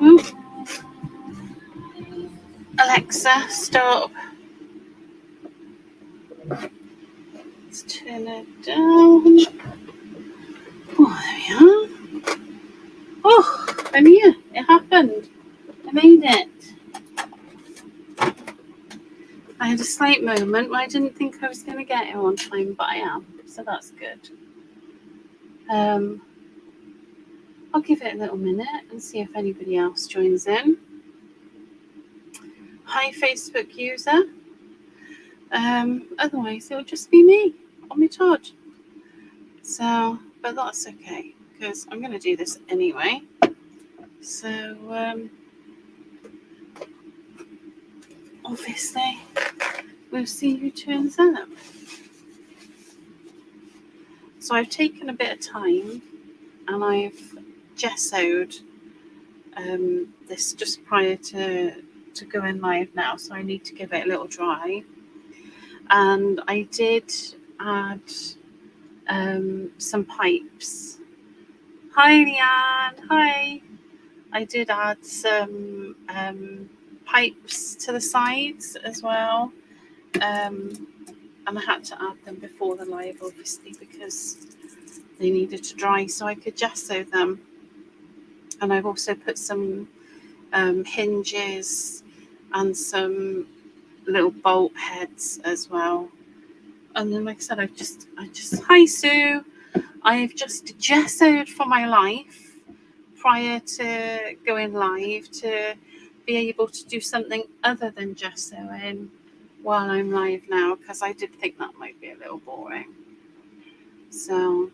Ooh. Alexa, stop. Let's turn it down. Oh, there we are. Oh, I'm here. It happened. I made it. I had a slight moment where I didn't think I was going to get it on time, but I am, so that's good. I'll give it a little minute and see if anybody else joins in. Hi, Facebook user. Otherwise, it'll just be me on my charge. So, but that's okay, because I'm going to do this anyway. So, obviously, we'll see who turns up. So I've taken a bit of time and I've gessoed this just prior to going live now, so I need to give it a little dry. And I did add some pipes. Hi, Leanne. Hi. I did add some pipes to the sides as well. And I had to add them before the live, obviously, because they needed to dry so I could gesso them. And I've also put some hinges and some little bolt heads as well. And then, like I said, I just hi Sue, I've just gessoed for my life prior to going live to be able to do something other than gessoing while I'm live now, because I did think that might be a little boring. So,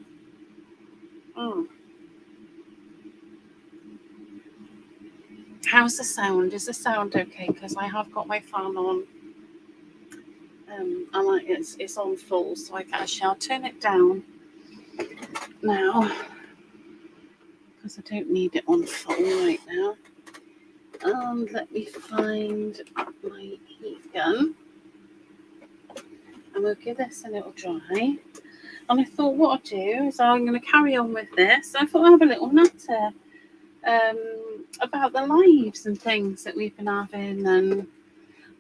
how's the sound? Is the sound okay? Because I have got my fan on. And it's on full, so I'll turn it down now because I don't need it on full right now. And let me find my heat gun, and we'll give this a little dry. And I thought what I'll do is I'm going to carry on with this. I thought I'll have a little natter about the lives and things that we've been having. And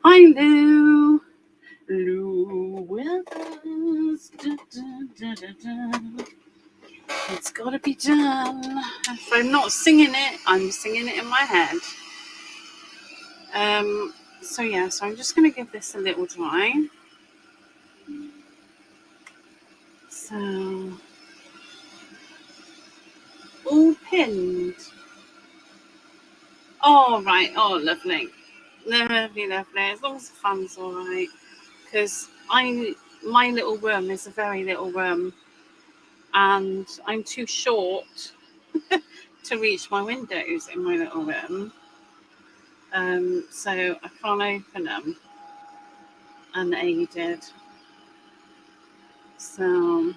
hi Lou. Lou Withers. It's got to be done. If I'm not singing it, I'm singing it in my head. So I'm just going to give this a little dry. So, all pinned. Oh, right. Oh, lovely. Lovely. As long as the fan's all right. Because my little room is a very little room. And I'm too short to reach my windows in my little room. So I can't open them unaided. So,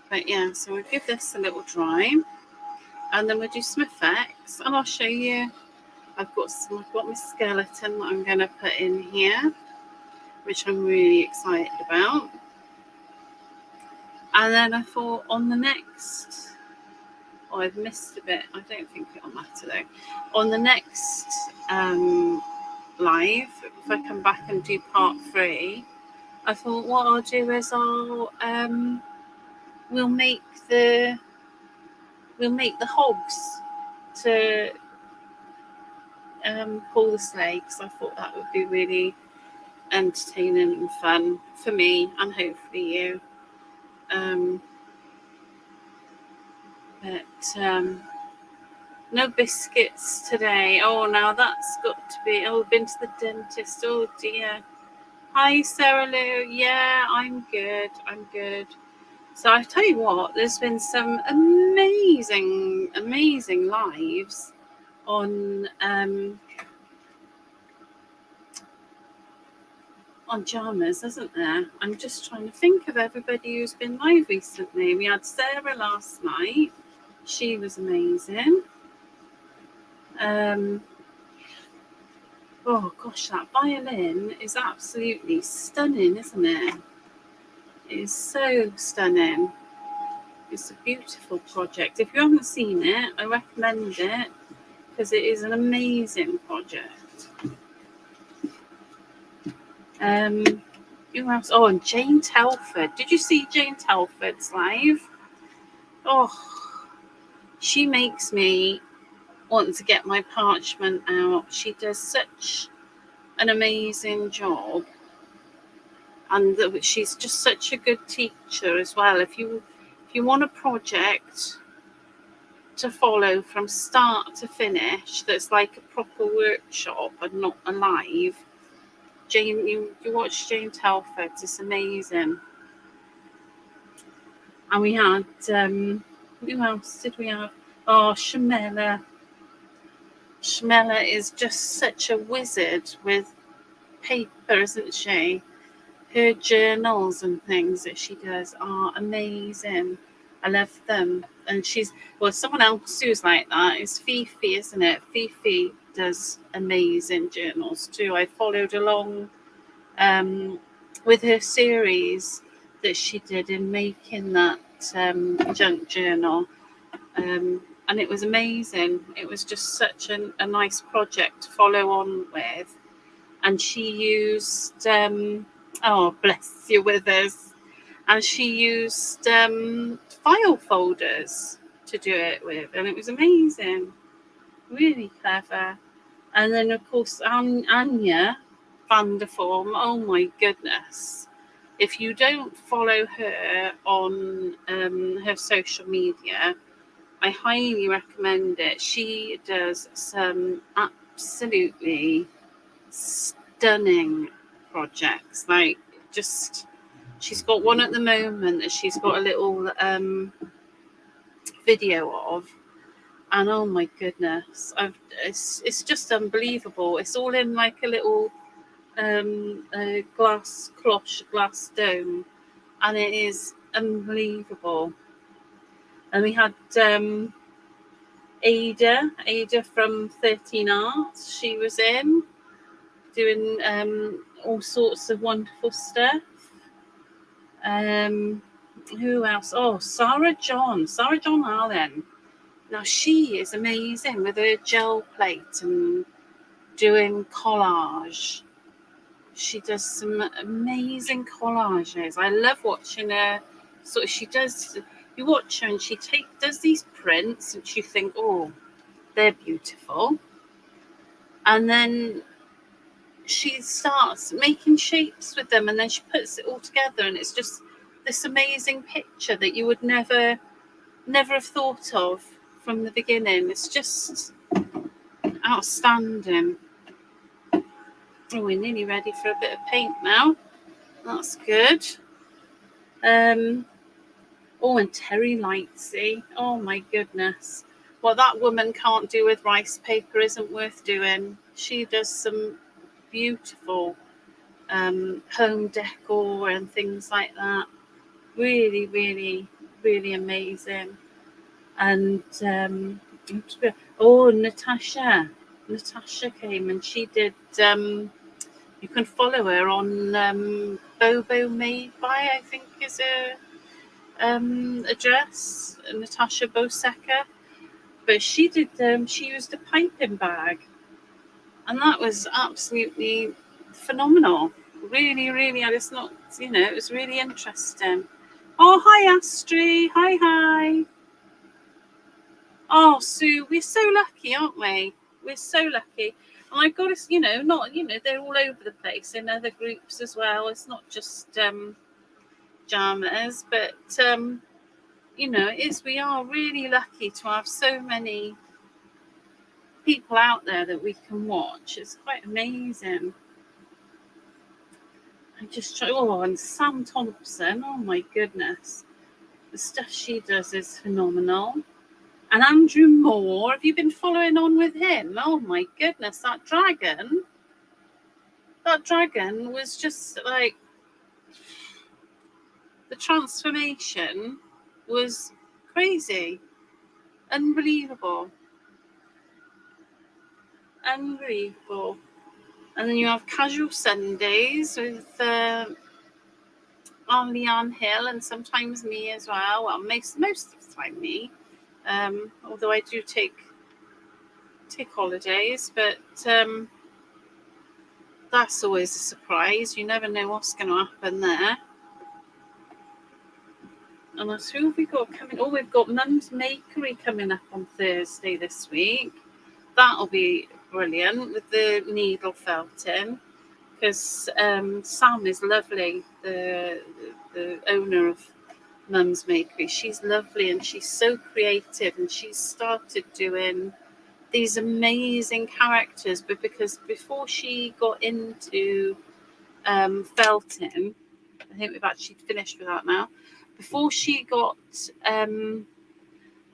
but yeah, so we'll give this a little dry, and then we'll do some effects, and I'll show you. I've got my skeleton that I'm going to put in here, which I'm really excited about. And then I thought on the next, I've missed a bit. I don't think it'll matter though. On the next live, if I come back and do part 3, I thought what I'll do is we'll make the hogs to pull the sleigh, because I thought that would be really entertaining and fun for me and hopefully you. But no biscuits today. Oh, now that's got to be. Oh, been to the dentist. Oh dear. Hi, Sarah Lou. Yeah, I'm good. So I tell you what, there's been some amazing lives on JJAMMAS, isn't there? I'm just trying to think of everybody who's been live recently. We had Sarah last night. She was amazing. Oh gosh, that violin is absolutely stunning, isn't it? It is so stunning. It's a beautiful project. If you haven't seen it, I recommend it. because it is an amazing project. Who else? Oh, and Jane Telford. Did you see Jane Telford's live? Oh, she makes me want to get my parchment out. She does such an amazing job, and she's just such a good teacher as well. If you want a project to follow from start to finish that's like a proper workshop and not a live, Jane, you watch Jane Telford's, it's amazing. And we had who else did we have? Oh, Shamela. Shamela is just such a wizard with paper, isn't she? Her journals and things that she does are amazing. I love them. And someone else who's like that is Fifi, isn't it? Fifi does amazing journals too. I followed along with her series that she did in making that junk journal. And it was amazing. It was just such a nice project to follow on with. And she used, oh, bless your withers, and she used file folders to do it with. And it was amazing. Really clever. And then, of course, Anya Vanderform, oh my goodness. If you don't follow her on her social media, I highly recommend it. She does some absolutely stunning projects. Like, just, she's got one at the moment that she's got a little video of, and oh my goodness, it's just unbelievable. It's all in like a little a glass dome, and it is unbelievable. And we had Ada from 13 Arts. She was in doing all sorts of wonderful stuff. Who else? Oh, Sarah John Allen. Now she is amazing with her gel plate and doing collage. She does some amazing collages. I love watching her. So you watch her and she does these prints and you think, oh, they're beautiful. And then she starts making shapes with them, and then she puts it all together, and it's just this amazing picture that you would never have thought of from the beginning. It's just outstanding. Oh, we're nearly ready for a bit of paint now. That's good. Oh, and Terry Lightsey. Oh my goodness. What that woman can't do with rice paper isn't worth doing. She does some beautiful home decor and things like that. Really, really, really amazing. And Natasha came and she did. You can follow her on Bobo Made By, I think is her address, Natasha Boseka. But she did. She used a piping bag, and that was absolutely phenomenal. Really, really, and it's not. It was really interesting. Oh, hi, Astrid. Hi. Oh, Sue, we're so lucky, aren't we? We're so lucky. And I've got to, they're all over the place in other groups as well. It's not just JJAMMAS, but, we are really lucky to have so many people out there that we can watch. It's quite amazing. And Sam Thompson, oh my goodness. The stuff she does is phenomenal. And Andrew Moore, have you been following on with him? Oh my goodness, that dragon was just like, the transformation was crazy. Unbelievable. And then you have Casual Sundays with Leanne Hill, and sometimes me as well. Well, most of the time me. Although I do take take holidays, but that's always a surprise. You never know what's going to happen there. And that's who have we got coming? Oh, we've got Mum's Makery coming up on Thursday this week. That'll be brilliant with the needle felting, because Sam is lovely, the owner of Mum's Makery. She's lovely and she's so creative, and she's started doing these amazing characters. But because before she got into felting, I think we've actually finished with that now. Before she got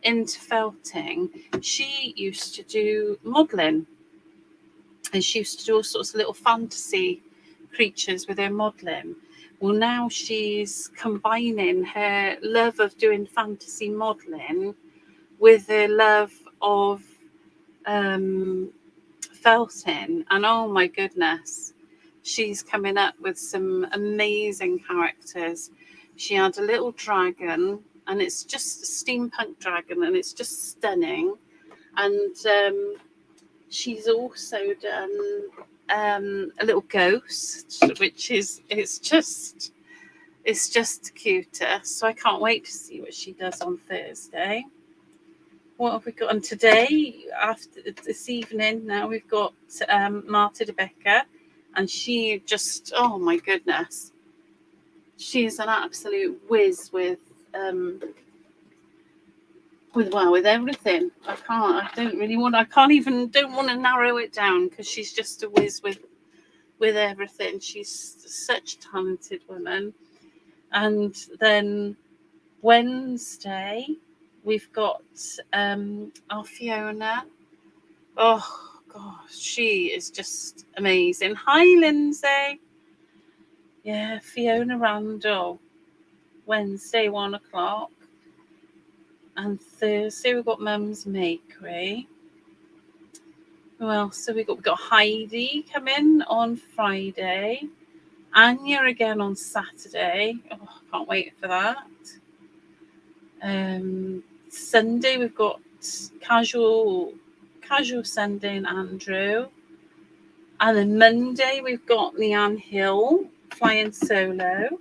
into felting, she used to do modelling, and she used to do all sorts of little fantasy creatures with her modelling. Well, now she's combining her love of doing fantasy modelling with her love of felting, and oh my goodness, she's coming up with some amazing characters. She had a little dragon, and it's just a steampunk dragon, and it's just stunning. And she's also done a little ghost, which is it's just the cutest. So I can't wait to see what she does on Thursday. What have we got on today? After this evening, now we've got Marta de Becker, and she just, oh my goodness, she is an absolute whiz with everything. Don't want to narrow it down, because she's just a whiz with everything. She's such a talented woman. And then Wednesday we've got our Fiona. Oh gosh, she is just amazing. Hi Lindsay. Yeah, Fiona Randall. Wednesday 1 o'clock. And Thursday we've got Mum's Makery. Who else have we got? We've got Heidi coming on Friday. Anya again on Saturday. Oh, can't wait for that. Sunday we've got casual Sunday and Andrew. And then Monday we've got Leanne Hill flying solo.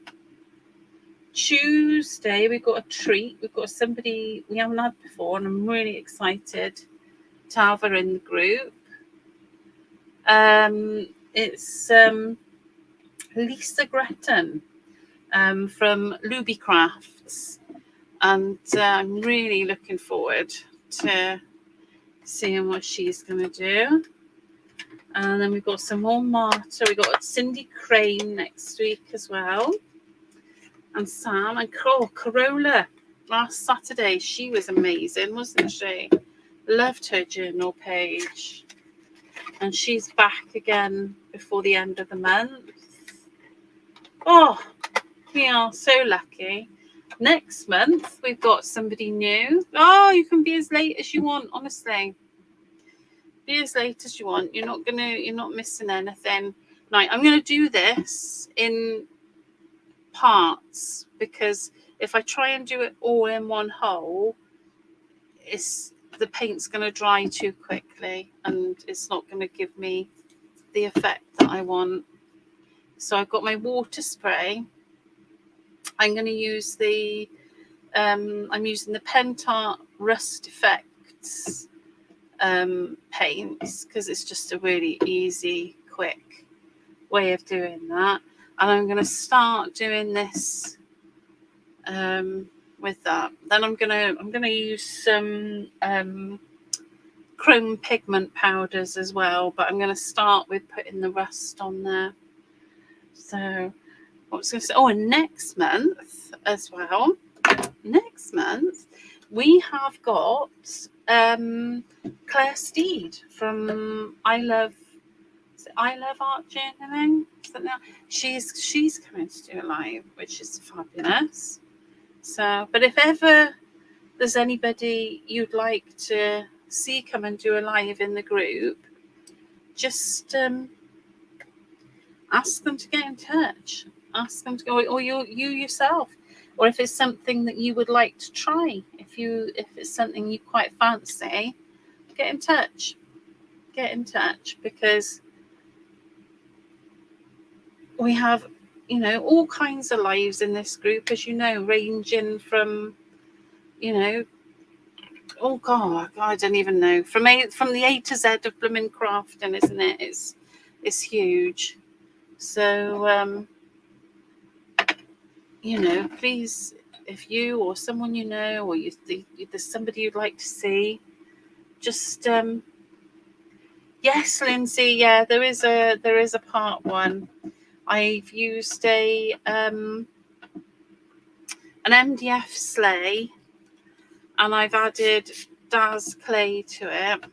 Tuesday we've got a treat. We've got somebody we haven't had before, and I'm really excited to have her in the group. It's Lisa Gretton from Luby Crafts, and I'm really looking forward to seeing what she's going to do. And then we've got some more Marta. We've got Cindy Crane next week as well. And Sam and Corolla last Saturday. She was amazing, wasn't she? Loved her journal page. And she's back again before the end of the month. Oh, we are so lucky. Next month, we've got somebody new. Oh, you can be as late as you want, honestly. Be as late as you want. You're not missing anything. Right, I'm gonna do this in parts, because if I try and do it all in one hole, the paint's going to dry too quickly, and it's not going to give me the effect that I want. So I've got my water spray. I'm going to use I'm using the Pentart Rust Effects paints, because it's just a really easy, quick way of doing that. And I'm going to start doing this with that. Then I'm gonna use some chrome pigment powders as well, but I'm going to start with putting the rust on there. So what was I going to say? Oh, and next month as well. Next month we have got Claire Steed from I Love Art Journaling. Something like that. She's coming to do a live, which is fabulous. So, but if ever there's anybody you'd like to see come and do a live in the group, just ask them to get in touch. Ask them to go, or you yourself, or if it's something that you would like to try, if it's something you quite fancy, get in touch. get in touch, because we have, you know, all kinds of lives in this group, as you know, ranging from, you know, oh God, I don't even know, from the A to Z of blooming crafting, isn't it? It's huge. So you know, please, if you or someone you know, or there's somebody you'd like to see, just yes, Lindsay, yeah, there is a part one. I've used an MDF sleigh, and I've added Daz clay to it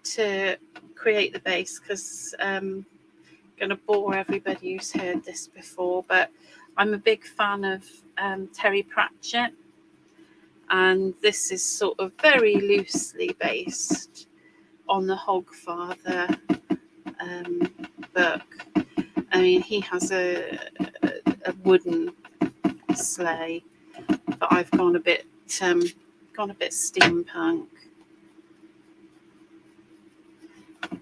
to create the base, because I'm going to bore everybody who's heard this before, but I'm a big fan of Terry Pratchett, and this is sort of very loosely based on the Hogfather book. I mean, he has a wooden sleigh, but I've gone a bit steampunk.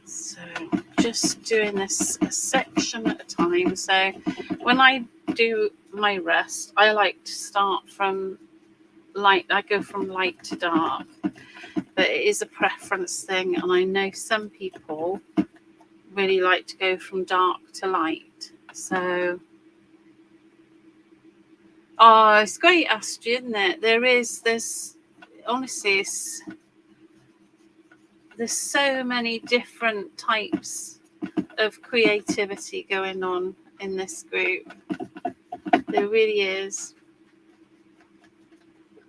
So just doing this a section at a time. So when I do my rest, I like to start from light. I go from light to dark, but it is a preference thing, and I know some people really like to go from dark to light. So it's great, Astrid, isn't it? There's honestly, there's so many different types of creativity going on in this group. There really is.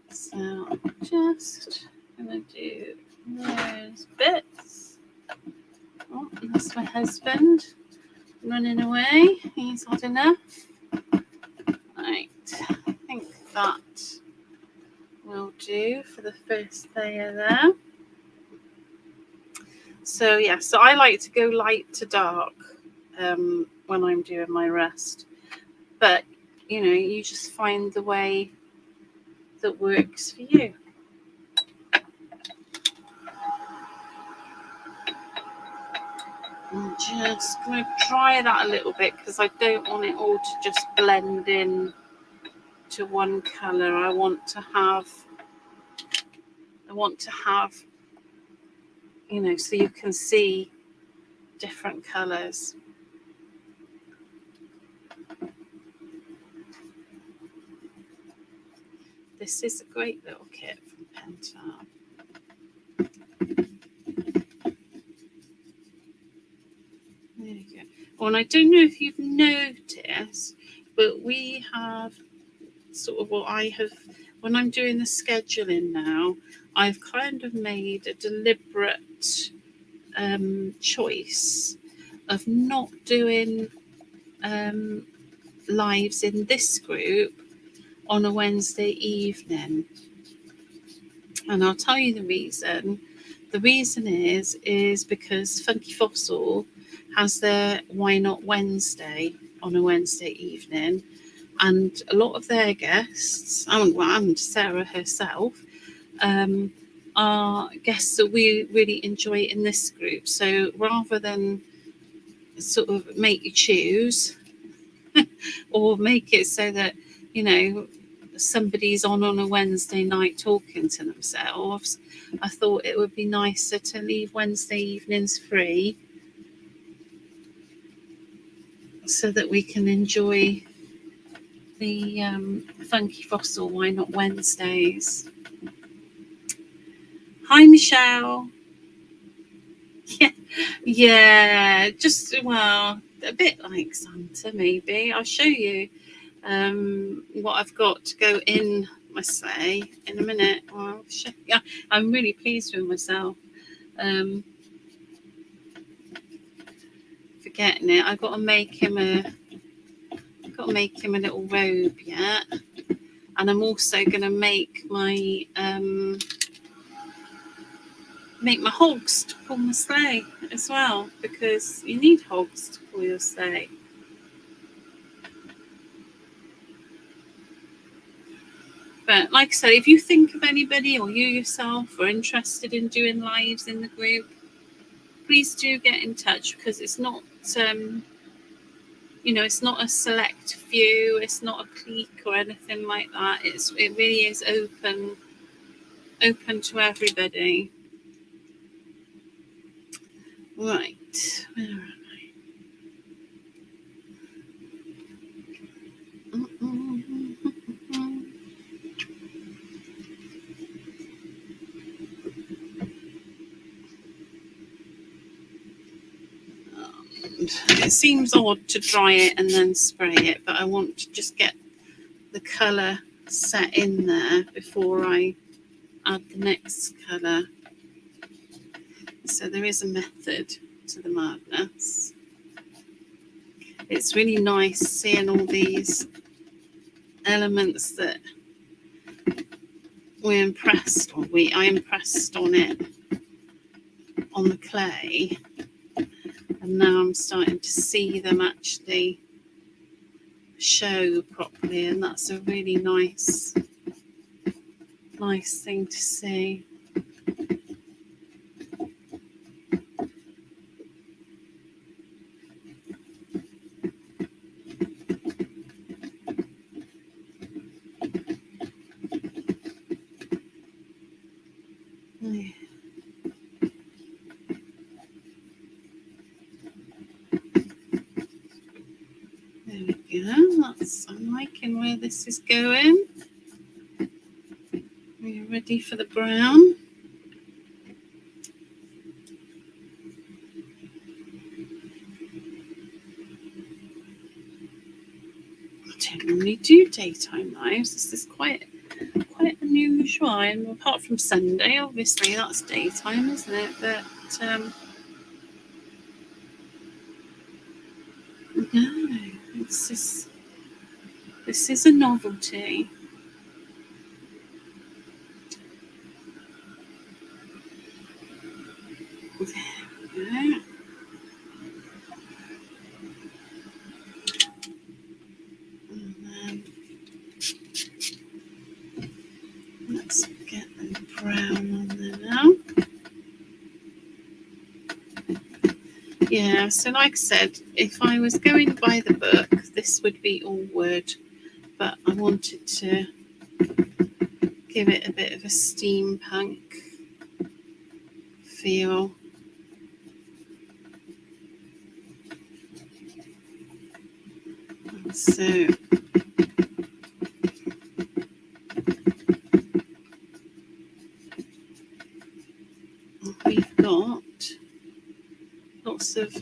So I'm just gonna do those bits. Oh, that's my husband running away. He's had enough. Right, I think that will do for the first layer there. So yeah, so I like to go light to dark when I'm doing my rest, but you know, you just find the way that works for you. I'm just going to dry that a little bit, because I don't want it all to just blend in to one colour. I want to have, you know, so you can see different colours. This is a great little kit from Pentel. There you go. Oh, and I don't know if you've noticed, but we have sort of when I'm doing the scheduling now, I've kind of made a deliberate choice of not doing lives in this group on a Wednesday evening. And I'll tell you the reason. The reason is because Funky Fossil has their Why Not Wednesday on a Wednesday evening, and a lot of their guests, and Sarah herself, are guests that we really enjoy in this group. So rather than sort of make you choose or make it so that, you know, somebody's on a Wednesday night talking to themselves, I thought it would be nicer to leave Wednesday evenings free, so that we can enjoy the Funky Fossil Why Not Wednesdays. Hi, Michelle. Yeah, just, well, a bit like Santa, maybe. I'll show you what I've got to go in my sleigh in a minute. Well, yeah, I'm really pleased with myself. Forgetting it, I've got to make him a little robe yet, and I'm also going to make my hogs to pull my sleigh as well, because you need hogs to pull your sleigh. But like I said, if you think of anybody or you yourself are interested in doing lives in the group, please do get in touch, because it's not, it's not a select few, it's not a clique or anything like that. It really is open to everybody. Right, where am It seems odd to dry it and then spray it, but I want to just get the colour set in there before I add the next colour. So there is a method to the madness. It's really nice seeing all these elements that I impressed on it on the clay, and now I'm starting to see them actually show properly, and that's a really nice thing to see. There we go. I'm liking where this is going. We're ready for the brown. I don't normally do daytime lives. This is quite unusual. And apart from Sunday, obviously that's daytime, isn't it? But no, this is a novelty. There we go. And then let's get the brown on there now. Yeah, so like I said, if I was going by the book, this would be all wood, but I wanted to give it a bit of a steampunk feel. And so we've got lots of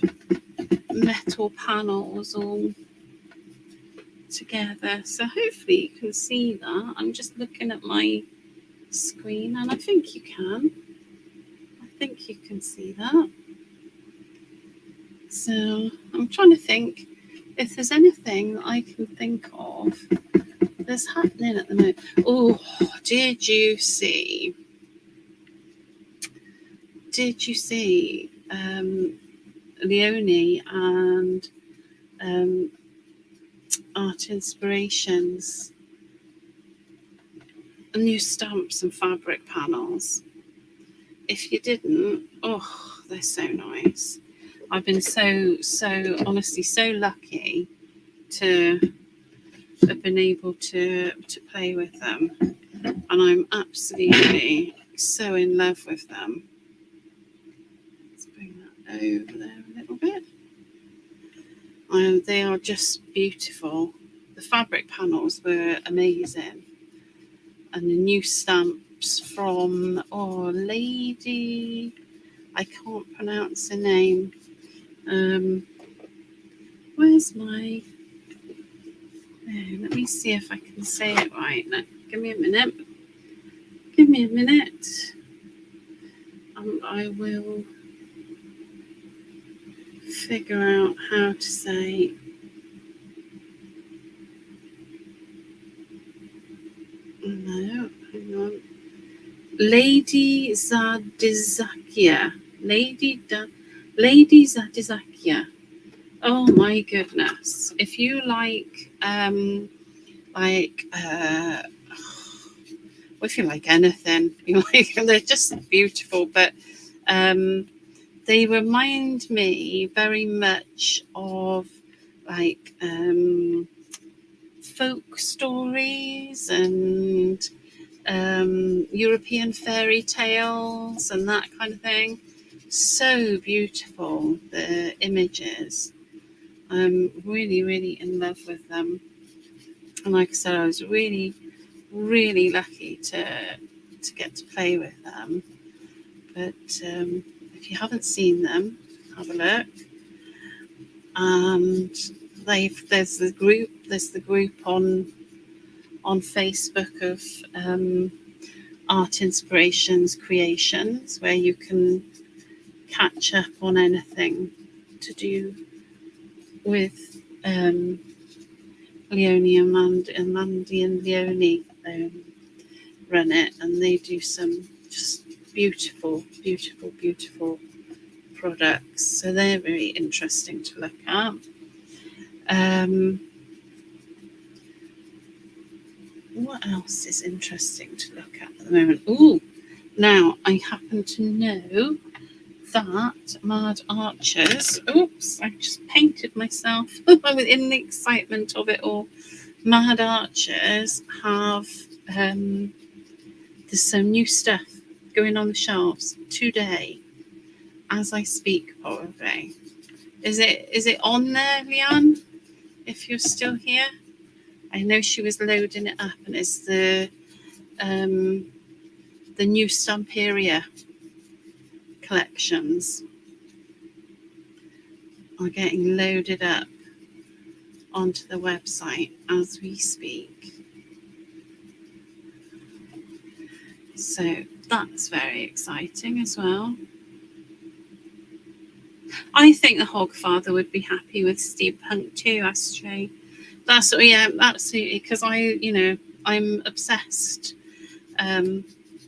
metal panels all together, so hopefully you can see that. I'm just looking at my screen, and I think you can see that. So I'm trying to think if there's anything I can think of that's happening at the moment. Oh, did you see Leonie and Art Inspirations new stamps and fabric panels? If you didn't, oh, they're so nice. I've been so honestly so lucky to have been able to play with them, and I'm absolutely so in love with them. Let's bring that over there a little bit. They are just beautiful. The fabric panels were amazing, and the new stamps from lady, I can't pronounce her name. Where's my? Let me see if I can say it right. No, give me a minute. I will figure out how to say. No, hang on. Lady Zadizakia. Lady Zadizakia. Oh my goodness! If you like Or if you like anything, they're just beautiful. But they remind me very much of like folk stories and European fairy tales and that kind of thing. So beautiful, the images. I'm really, really in love with them. And like I said, I was really, really lucky to get to play with them. But if you haven't seen them, have a look. And there's the group on Facebook of Art Inspirations Creations, where you can catch up on anything to do with Leonie and Mandy and Leonie run it, and they do some just beautiful, beautiful, beautiful products. So they're very interesting to look at. What else is interesting to look at the moment? Oh, now I happen to know that Mad Archers, oops, I just painted myself in the excitement of it all. Mad Archers have there's some new stuff going on the shelves today as I speak, probably. Is it on there, Leanne? If you're still here? I know she was loading it up, and it's the new Stamperia collections are getting loaded up onto the website as we speak. So that's very exciting as well. I think the Hogfather would be happy with steampunk too, Astray. Yeah, absolutely, because I'm obsessed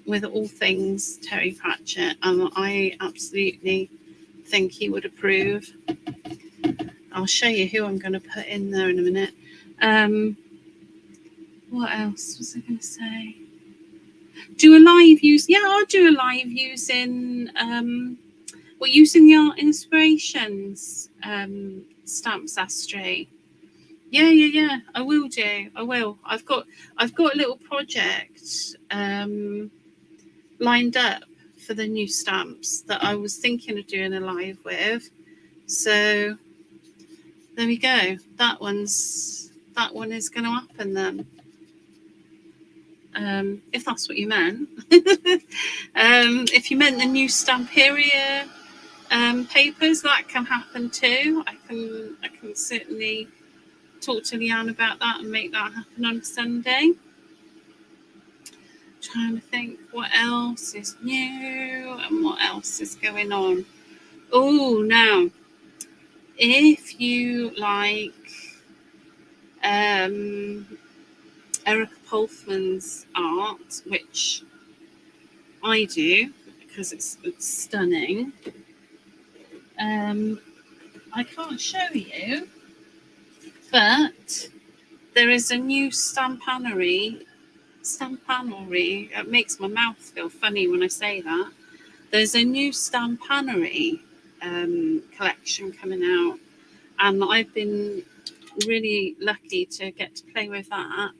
with all things Terry Pratchett, and I absolutely think he would approve. I'll show you who I'm going to put in there in a minute. What else was I going to say? Do a live use. Yeah, I'll do a live using using the Art Inspirations stamps, Astray. Yeah. I will do. I will. I've got a little project lined up for the new stamps that I was thinking of doing a live with. So there we go. That one is going to happen then. If that's what you meant. If you meant the new Stamperia papers, that can happen too. I can certainly talk to Leanne about that and make that happen on Sunday. Trying to think what else is new and what else is going on. Oh, now, if you like Erica Polfman's art, which I do because it's stunning, I can't show you, but there is a new stampannery. It makes my mouth feel funny when I say that. There's a new stampannery collection coming out, and I've been really lucky to get to play with that.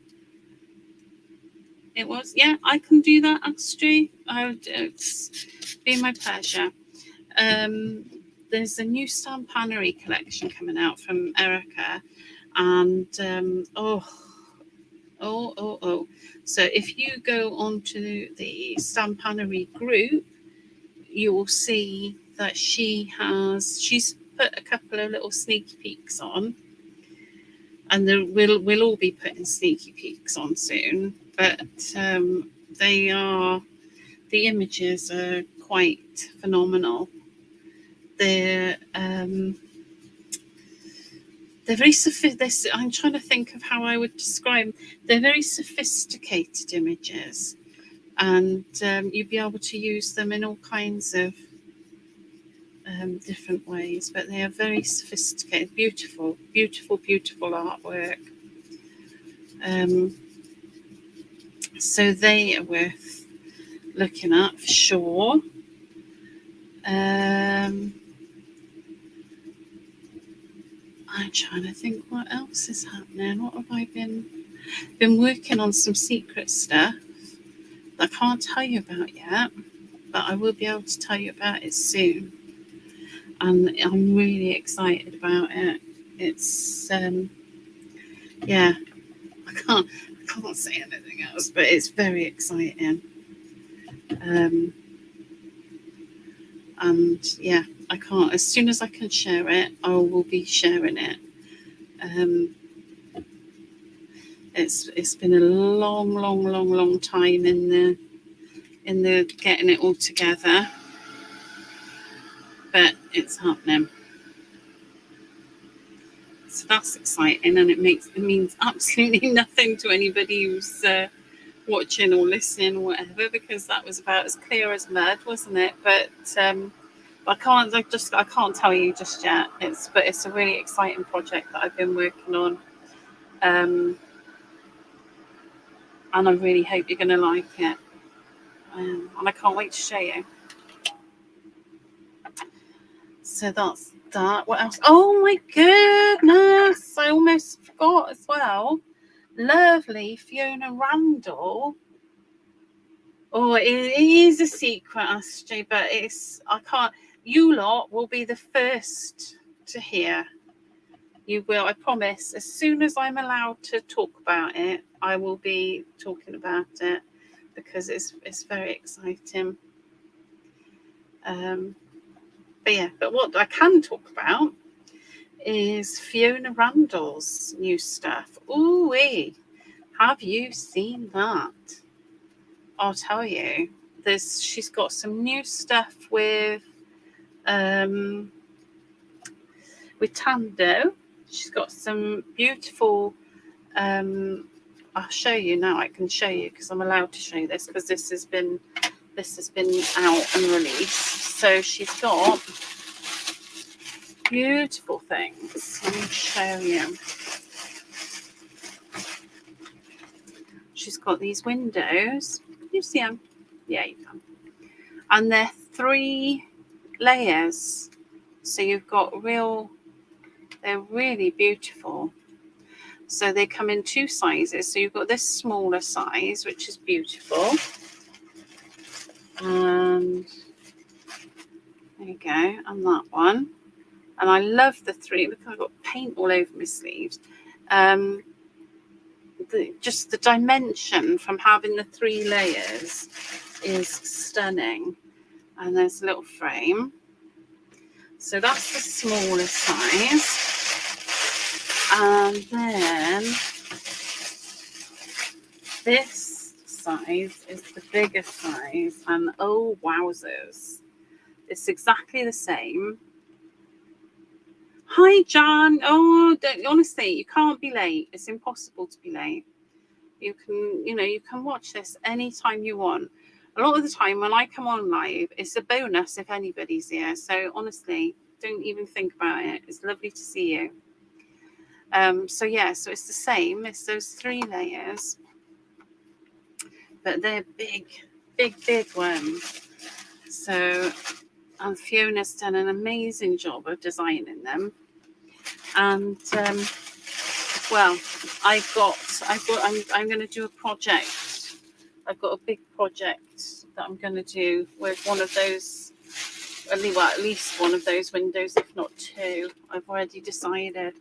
It was, yeah, I can do that, Astrid. It's been my pleasure. There's a new stampannery collection coming out from Erica, and so if you go onto the Stampannery group, you will see that she's put a couple of little sneaky peeks on, and we'll all be putting sneaky peeks on soon. But the images are quite phenomenal. They're very sophisticated. I'm trying to think of how I would describe them. They're very sophisticated images, and you'll be able to use them in all kinds of different ways. But they are very sophisticated, beautiful, beautiful, beautiful artwork. So they are worth looking at for sure. I'm trying to think what else is happening. What have I been working on? Some secret stuff that I can't tell you about yet, but I will be able to tell you about it soon. And I'm really excited about it. It's yeah, I can't say anything else, but it's very exciting. And yeah, I can't. As soon as I can share it, I will be sharing it. It's been a long time in the getting it all together, but it's happening. So that's exciting, and it means absolutely nothing to anybody who's watching or listening or whatever, because that was about as clear as mud, wasn't it? But I can't tell you just yet. It's a really exciting project that I've been working on, and I really hope you're going to like it. And I can't wait to show you. So that's that. What else? Oh my goodness! I almost forgot as well. Lovely Fiona Randall. Oh, it is a secret, Astrid, but I can't. You lot will be the first to hear. You will, I promise. As soon as I'm allowed to talk about it, I will be talking about it, because it's very exciting. But what I can talk about is Fiona Randall's new stuff. Ooh-wee. Have you seen that? I'll tell you. She's got some new stuff with Tando. She's got some beautiful. I'll show you now. I can show you because I'm allowed to show you this, because this has been out and released. So she's got beautiful things. Let me show you. She's got these windows. Can you see them? Yeah, you can. And they're 3 layers. So you've got they're really beautiful. So they come in 2 sizes. So you've got this smaller size, which is beautiful. And there you go. And that one. And I love the 3. Look, I've got paint all over my sleeves. Just the dimension from having the 3 layers is stunning. And there's a little frame. So that's the smaller size. And then this size is the bigger size. And oh, wowzers. It's exactly the same. Hi, Jan. Oh, honestly, you can't be late. It's impossible to be late. You can watch this anytime you want. A lot of the time when I come on live, it's a bonus if anybody's here. So honestly, don't even think about it. It's lovely to see you. So it's the same. It's those 3 layers, but they're big ones. So, and Fiona's done an amazing job of designing them. And I'm going to do a project. I've got a big project that I'm going to do with one of those, at least one of those windows, if not 2. I've already decided.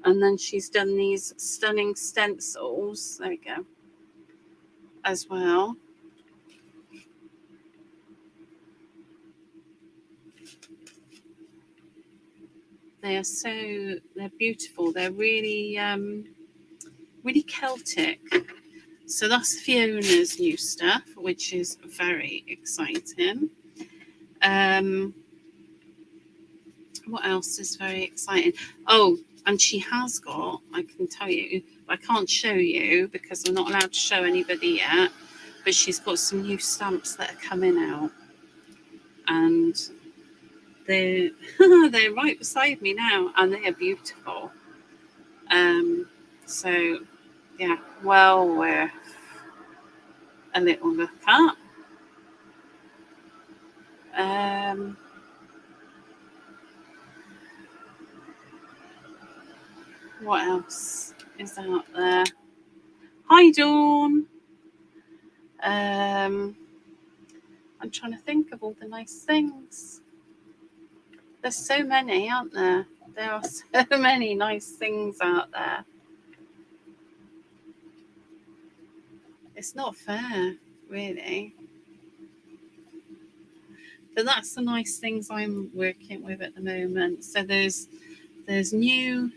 And then she's done these stunning stencils. There we go. As well. They're beautiful. They're really, really Celtic. So that's Fiona's new stuff, which is very exciting. What else is very exciting? Oh, and she has got, I can tell you, I can't show you because I'm not allowed to show anybody yet, but she's got some new stamps that are coming out. And they're right beside me now, and they are beautiful. So yeah, well worth a little look at. What else is out there? Hi, Dawn. I'm trying to think of all the nice things. There's so many, aren't there? There are so many nice things out there. It's not fair, really. But that's the nice things I'm working with at the moment. So there's new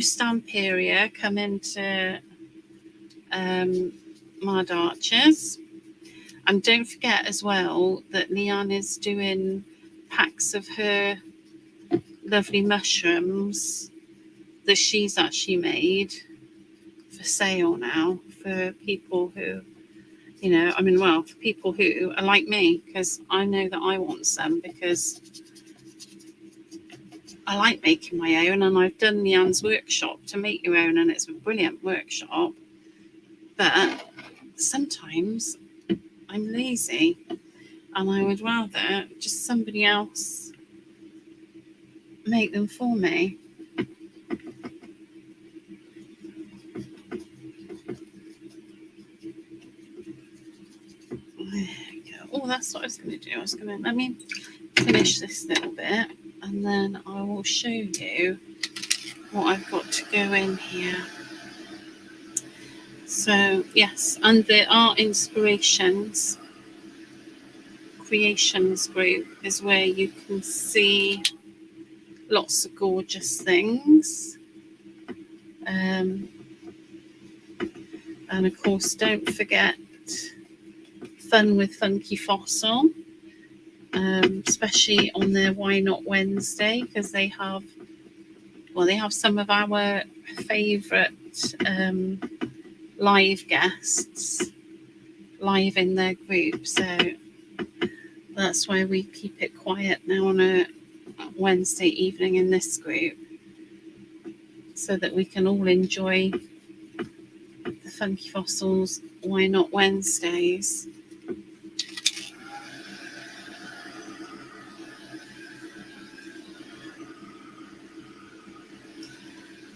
stamp area coming to Mad Archers. And don't forget as well that Leanne is doing packs of her lovely mushrooms that she's actually made for sale now for people who, for people who are like me, because I know that I want some, because I like making my own, and I've done Leanne's workshop to make your own, and it's a brilliant workshop. But sometimes I'm lazy, and I would rather just somebody else make them for me. There we go. Oh, that's what I was going to do. Let me finish this little bit, and then I will show you what I've got to go in here. So, yes, and there are inspirations. Creations group is where you can see lots of gorgeous things. And of course, don't forget Fun with Funky Fossil, especially on their Why Not Wednesday, because they have some of our favourite live guests live in their group. So that's why we keep it quiet now on a Wednesday evening in this group, so that we can all enjoy the Funky Fossils Why Not Wednesdays.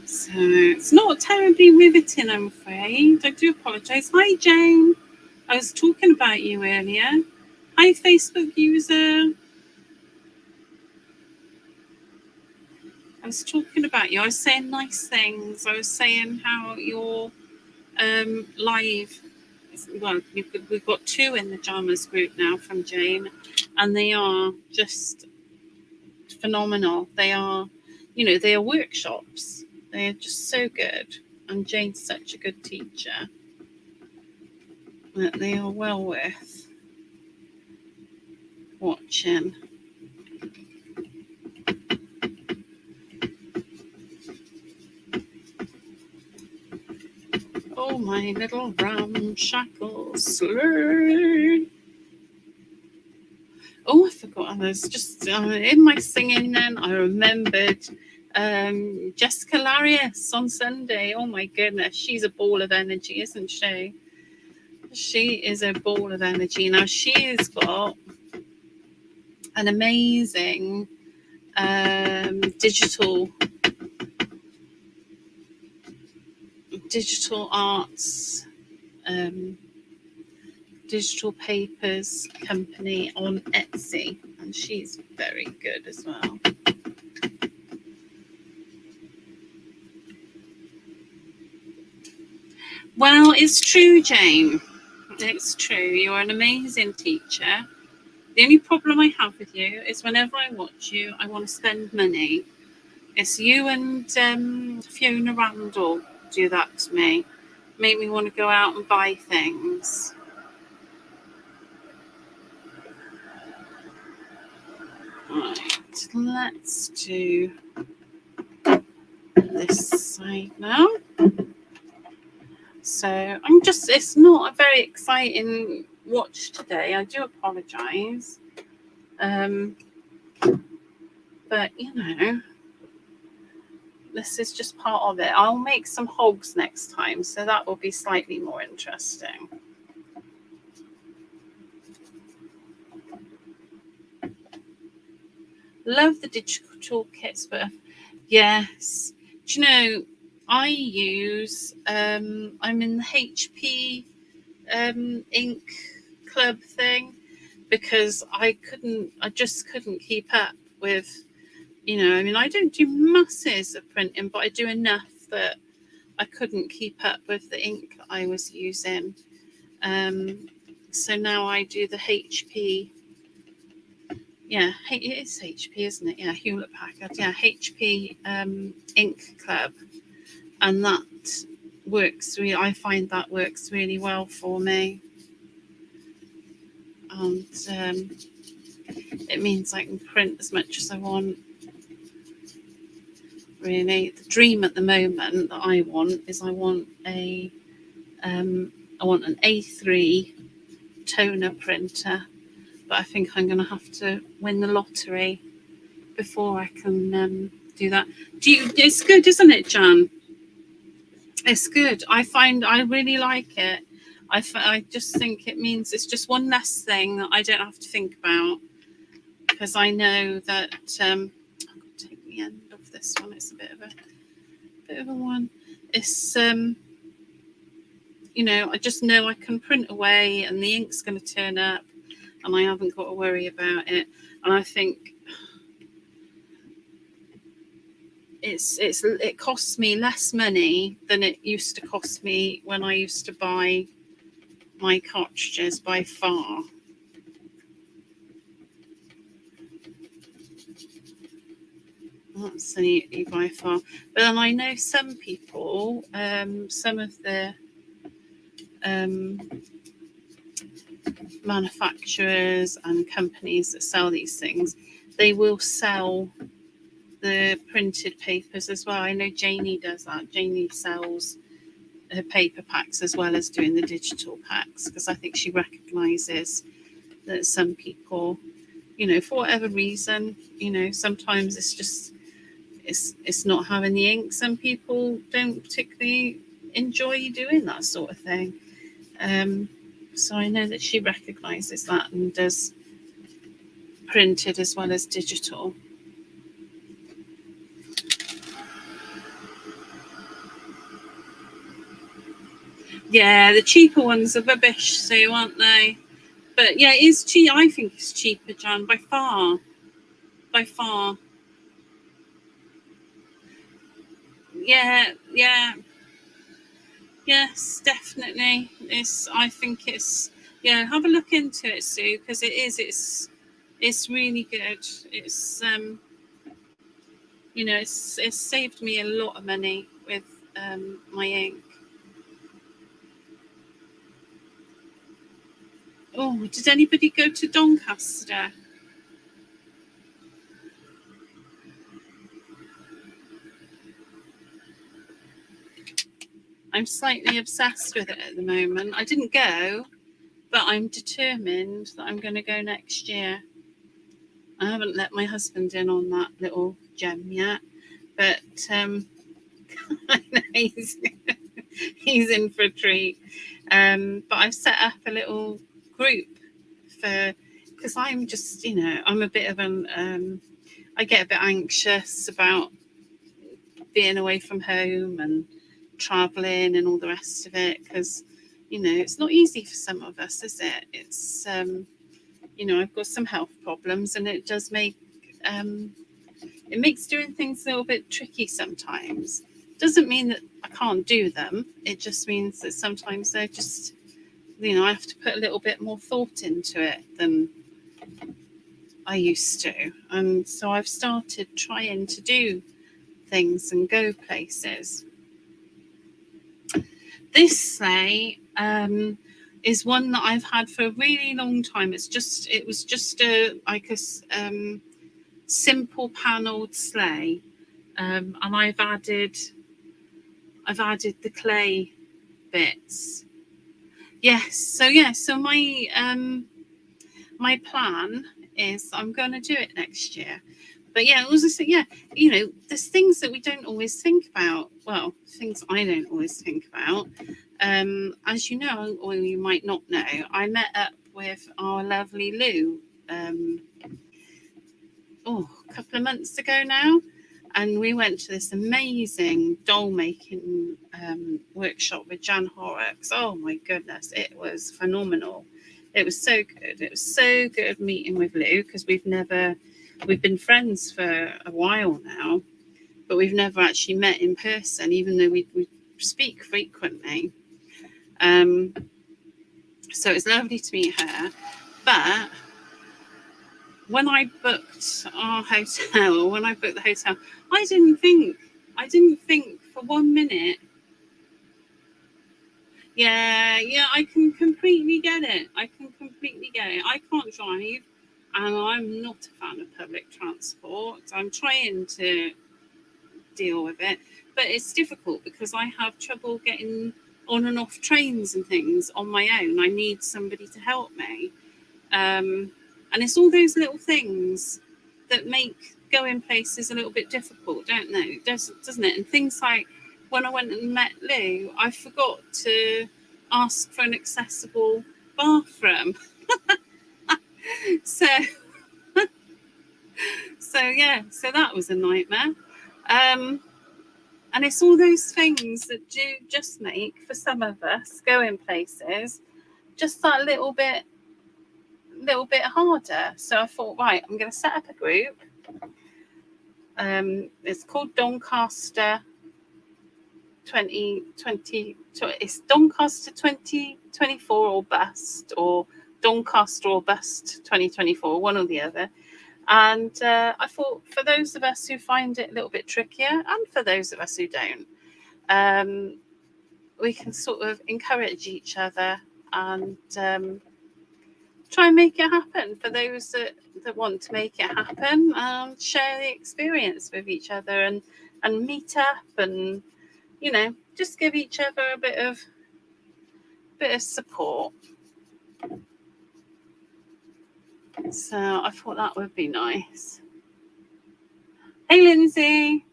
So it's not terribly riveting, I'm afraid. I do apologise. Hi, Jane. I was talking about you earlier. Hi, Facebook user. I was talking about you. I was saying nice things. I was saying how you're live. Well, we've got 2 in the JAMMAS group now from Jane, and they are just phenomenal. They are workshops. They are just so good, and Jane's such a good teacher that they are well worth watching. Oh, my little ramshackle sleigh. Oh, I forgot. I was just in my singing then. I remembered Jessica Larius on Sunday. Oh, my goodness. She's a ball of energy, isn't she? She is a ball of energy. Now, she's got an amazing digital arts digital papers company on Etsy, and she's very good as well. Well, it's true, Jane. It's true. You're an amazing teacher. The only problem I have with you is whenever I watch you, I want to spend money. It's you and Fiona Randall do that to me. Make me want to go out and buy things. Right, let's do this side now. So it's not a very exciting watch today. I do apologise. But, this is just part of it. I'll make some hogs next time, so that will be slightly more interesting. Love the digital kits, but yes. Do you know, I use, I'm in the HP ink club thing because I just couldn't keep up with, I mean, I don't do masses of printing, but I do enough that I couldn't keep up with the ink I was using. So now I do the HP. Yeah, it is HP, isn't it? Yeah, Hewlett Packard. Yeah, HP ink club, and that works. I find that works really well for me, and it means I can print as much as I want. Really, the dream at the moment that I want is I want an A3 toner printer, but I think I'm going to have to win the lottery before I can do that. It's good, isn't it, Jan? It's good. I really like it. I just think it means it's just one less thing that I don't have to think about, because I know that I'll take the end of this one. It's a bit of a one. It's I just know I can print away and the ink's going to turn up, and I haven't got to worry about it. And I think it costs me less money than it used to cost me when I used to buy my cartridges, by far. Absolutely, by far. But then I know some people, some of the manufacturers and companies that sell these things, they will sell the printed papers as well. I know Janie does that. Janie sells her paper packs as well as doing the digital packs, because I think she recognises that some people, for whatever reason, sometimes it's just it's not having the ink. Some people don't particularly enjoy doing that sort of thing. So I know that she recognises that and does printed as well as digital. Yeah, the cheaper ones are rubbish, so aren't they? But yeah, it is cheap. I think it's cheaper, Jan, by far. By far. Yeah. Yes, definitely. I think it's, have a look into it, Sue, because it's really good. It's it's saved me a lot of money with my ink. Oh, did anybody go to Doncaster? I'm slightly obsessed with it at the moment. I didn't go, but I'm determined that I'm going to go next year. I haven't let my husband in on that little gem yet, but I know he's in for a treat. But I've set up a little group because I'm just, I'm a bit of I get a bit anxious about being away from home and traveling and all the rest of it, because it's not easy for some of us, is it? It's I've got some health problems, and it does make it makes doing things a little bit tricky sometimes. Doesn't mean that I can't do them. It just means that sometimes they're just, I have to put a little bit more thought into it than I used to. And so I've started trying to do things and go places. This sleigh is one that I've had for a really long time. It was just a simple panelled sleigh, and I've added the clay bits. Yes, so my plan is I'm going to do it next year, But yeah, as I say, yeah, you know, there's things that we don't always think about. Well, things I don't always think about. As you know, or you might not know, I met up with our lovely Lou a couple of months ago now, and we went to this amazing doll making workshop with Jan Horrocks. Oh my goodness, it was phenomenal. It was so good. It was so good meeting with Lou, because we've been friends for a while now, but we've never actually met in person, even though we speak frequently. So it's lovely to meet her. But when I booked our hotel, or when I booked the hotel, I didn't think for 1 minute. Yeah, I can completely get it. I can't drive, and I'm not a fan of public transport. I'm trying to deal with it, but it's difficult because I have trouble getting on and off trains and things on my own. I need somebody to help me. And it's all those little things that make going places a little bit difficult, don't they? Doesn't it? And things like when I went and met Lou, I forgot to ask for an accessible bathroom. So so that was a nightmare. And it's all those things that do just make, for some of us, going places just that little bit harder. So I thought, right, I'm going to set up a group. It's called Doncaster 2020. It's Doncaster 2024 or Bust, or Doncaster or Bust 2024, one or the other. And I thought, for those of us who find it a little bit trickier, and for those of us who don't, we can sort of encourage each other and try and make it happen for those that want to make it happen, and share the experience with each other, and meet up, and just give each other a bit of support. So I thought that would be nice. Hey, Lindsay.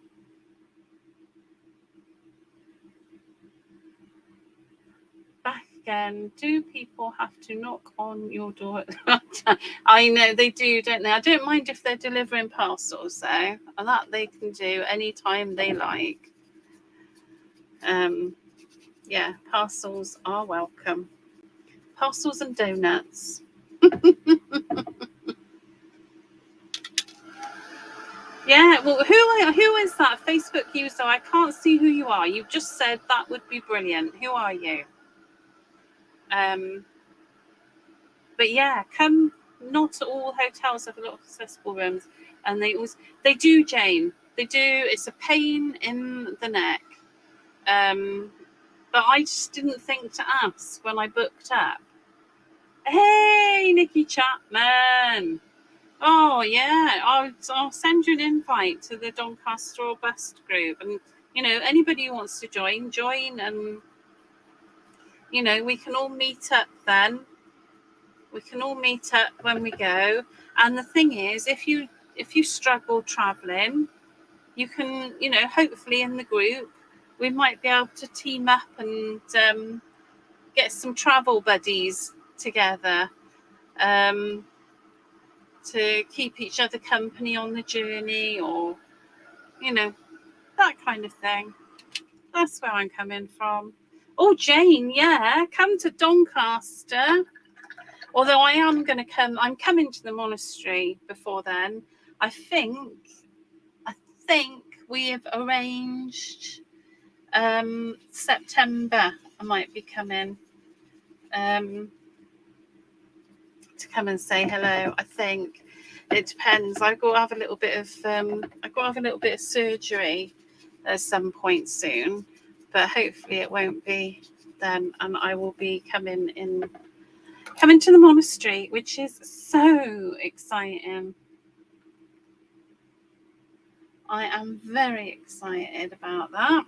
Back again. Do people have to knock on your door? I know they do, don't they? I don't mind if they're delivering parcels, though. And that they can do anytime they like. Yeah, parcels are welcome. Parcels and donuts. Yeah, well, who is that Facebook user? I can't see who you are. You've just said that would be brilliant. Who are you? But yeah, come. Not all hotels have a lot of accessible rooms, and they do, Jane. They do. It's a pain in the neck. But I just didn't think to ask when I booked up. Hey, Nikki Chapman. Oh yeah, I'll send you an invite to the Doncaster or Bust group, and anybody who wants to join, and we can all meet up then. We can all meet up when we go. And the thing is, if you struggle traveling, you can, hopefully in the group we might be able to team up and get some travel buddies together. To keep each other company on the journey, or that kind of thing. That's where I'm coming from. Oh, Jane, yeah, come to Doncaster. Although I'm coming to the monastery before then. I think we have arranged September. I might be coming to come and say hello. I think it depends. I've got to have a little bit of surgery at some point soon, but hopefully it won't be then, and I will be coming to the monastery, which is so exciting. I am very excited about that.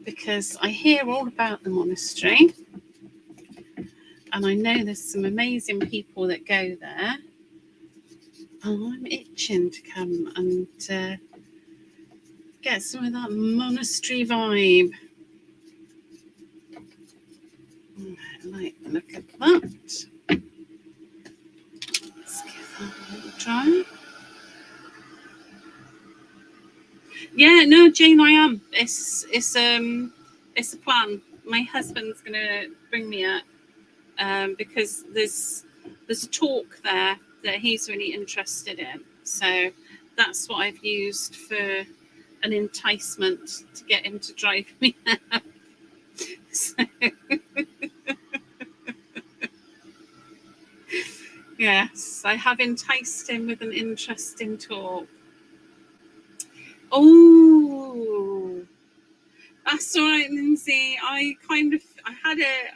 Because I hear all about the monastery, And I know there's some amazing people that go there. Oh, I'm itching to come and get some of that monastery vibe. Like the look at that. Let's give that a little try. Yeah, no, Jane, I am. It's a plan. My husband's gonna bring me up because there's a talk there that he's really interested in. So that's what I've used for an enticement to get him to drive me up. So, yes, I have enticed him with an interesting talk. Oh, that's all right, Lindsay. I had a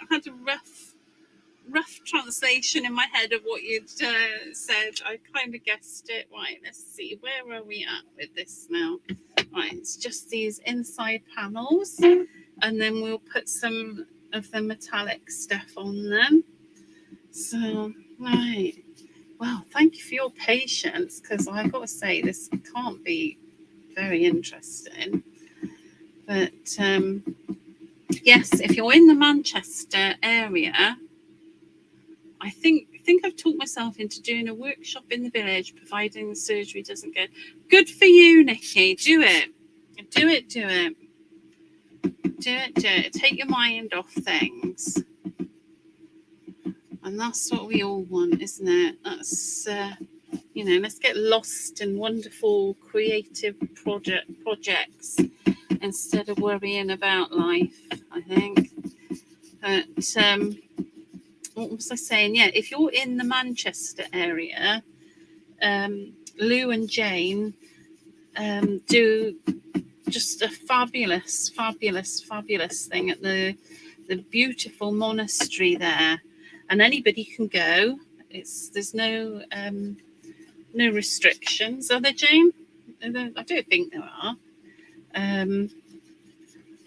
rough translation in my head of what you'd said. I kind of guessed it. Right, let's see. Where are we at with this now? Right, it's just these inside panels, and then we'll put some of the metallic stuff on them. So, right. Well, thank you for your patience, because I've got to say this can't be very interesting. But yes, if you're in the Manchester area, I think I've talked myself into doing a workshop in the village, providing the surgery doesn't go. Good for you, Nikki. Do it. Do it. Do it. Do it. Do it. Take your mind off things. And that's what we all want, isn't it? That's, let's get lost in wonderful creative projects instead of worrying about life, I think. But what was I saying? Yeah, if you're in the Manchester area, Lou and Jane do just a fabulous thing at the beautiful monastery there, and anybody can go. There's no restrictions, are there, Jane? I don't think there are.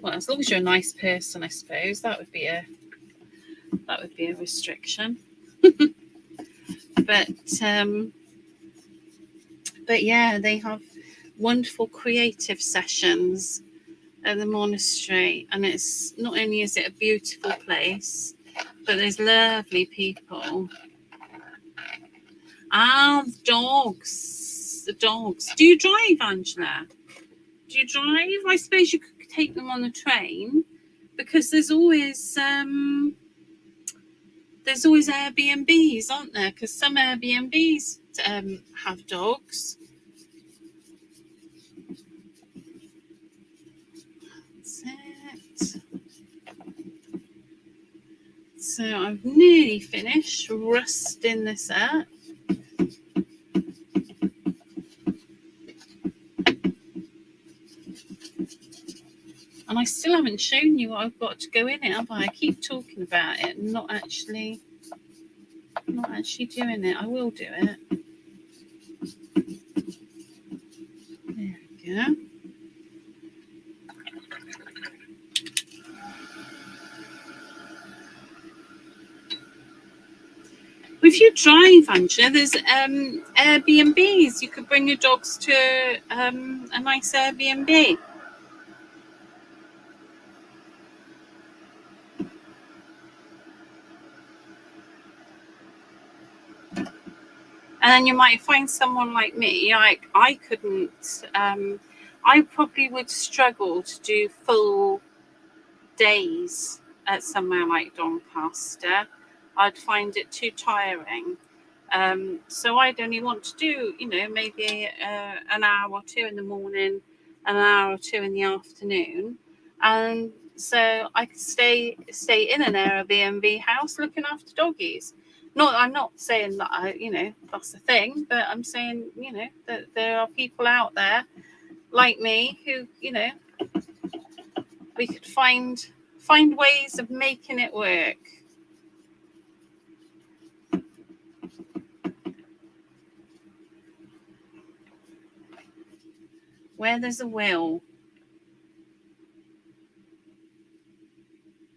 Well, as long as you're a nice person, I suppose that would be a restriction. But yeah, they have wonderful creative sessions at the monastery, and it's not only is it a beautiful place, but there's lovely people. The dogs. Do you drive, Angela? Do you drive? I suppose you could take them on the train, because there's always Airbnbs, aren't there? Because some Airbnbs have dogs. That's it. So I've nearly finished rusting this up. And I still haven't shown you what I've got to go in it, have I? I keep talking about it and not actually doing it. I will do it. There we go. If you drive, Angela, there's Airbnbs. You could bring your dogs to a nice Airbnb. And then you might find someone like me. Like I couldn't. I probably would struggle to do full days at somewhere like Doncaster. I'd find it too tiring. So I'd only want to do, maybe an hour or two in the morning, an hour or two in the afternoon, and so I could stay in an Airbnb house looking after doggies. I'm not saying that that's the thing, but I'm saying that there are people out there like me who we could find ways of making it work. Where there's a will,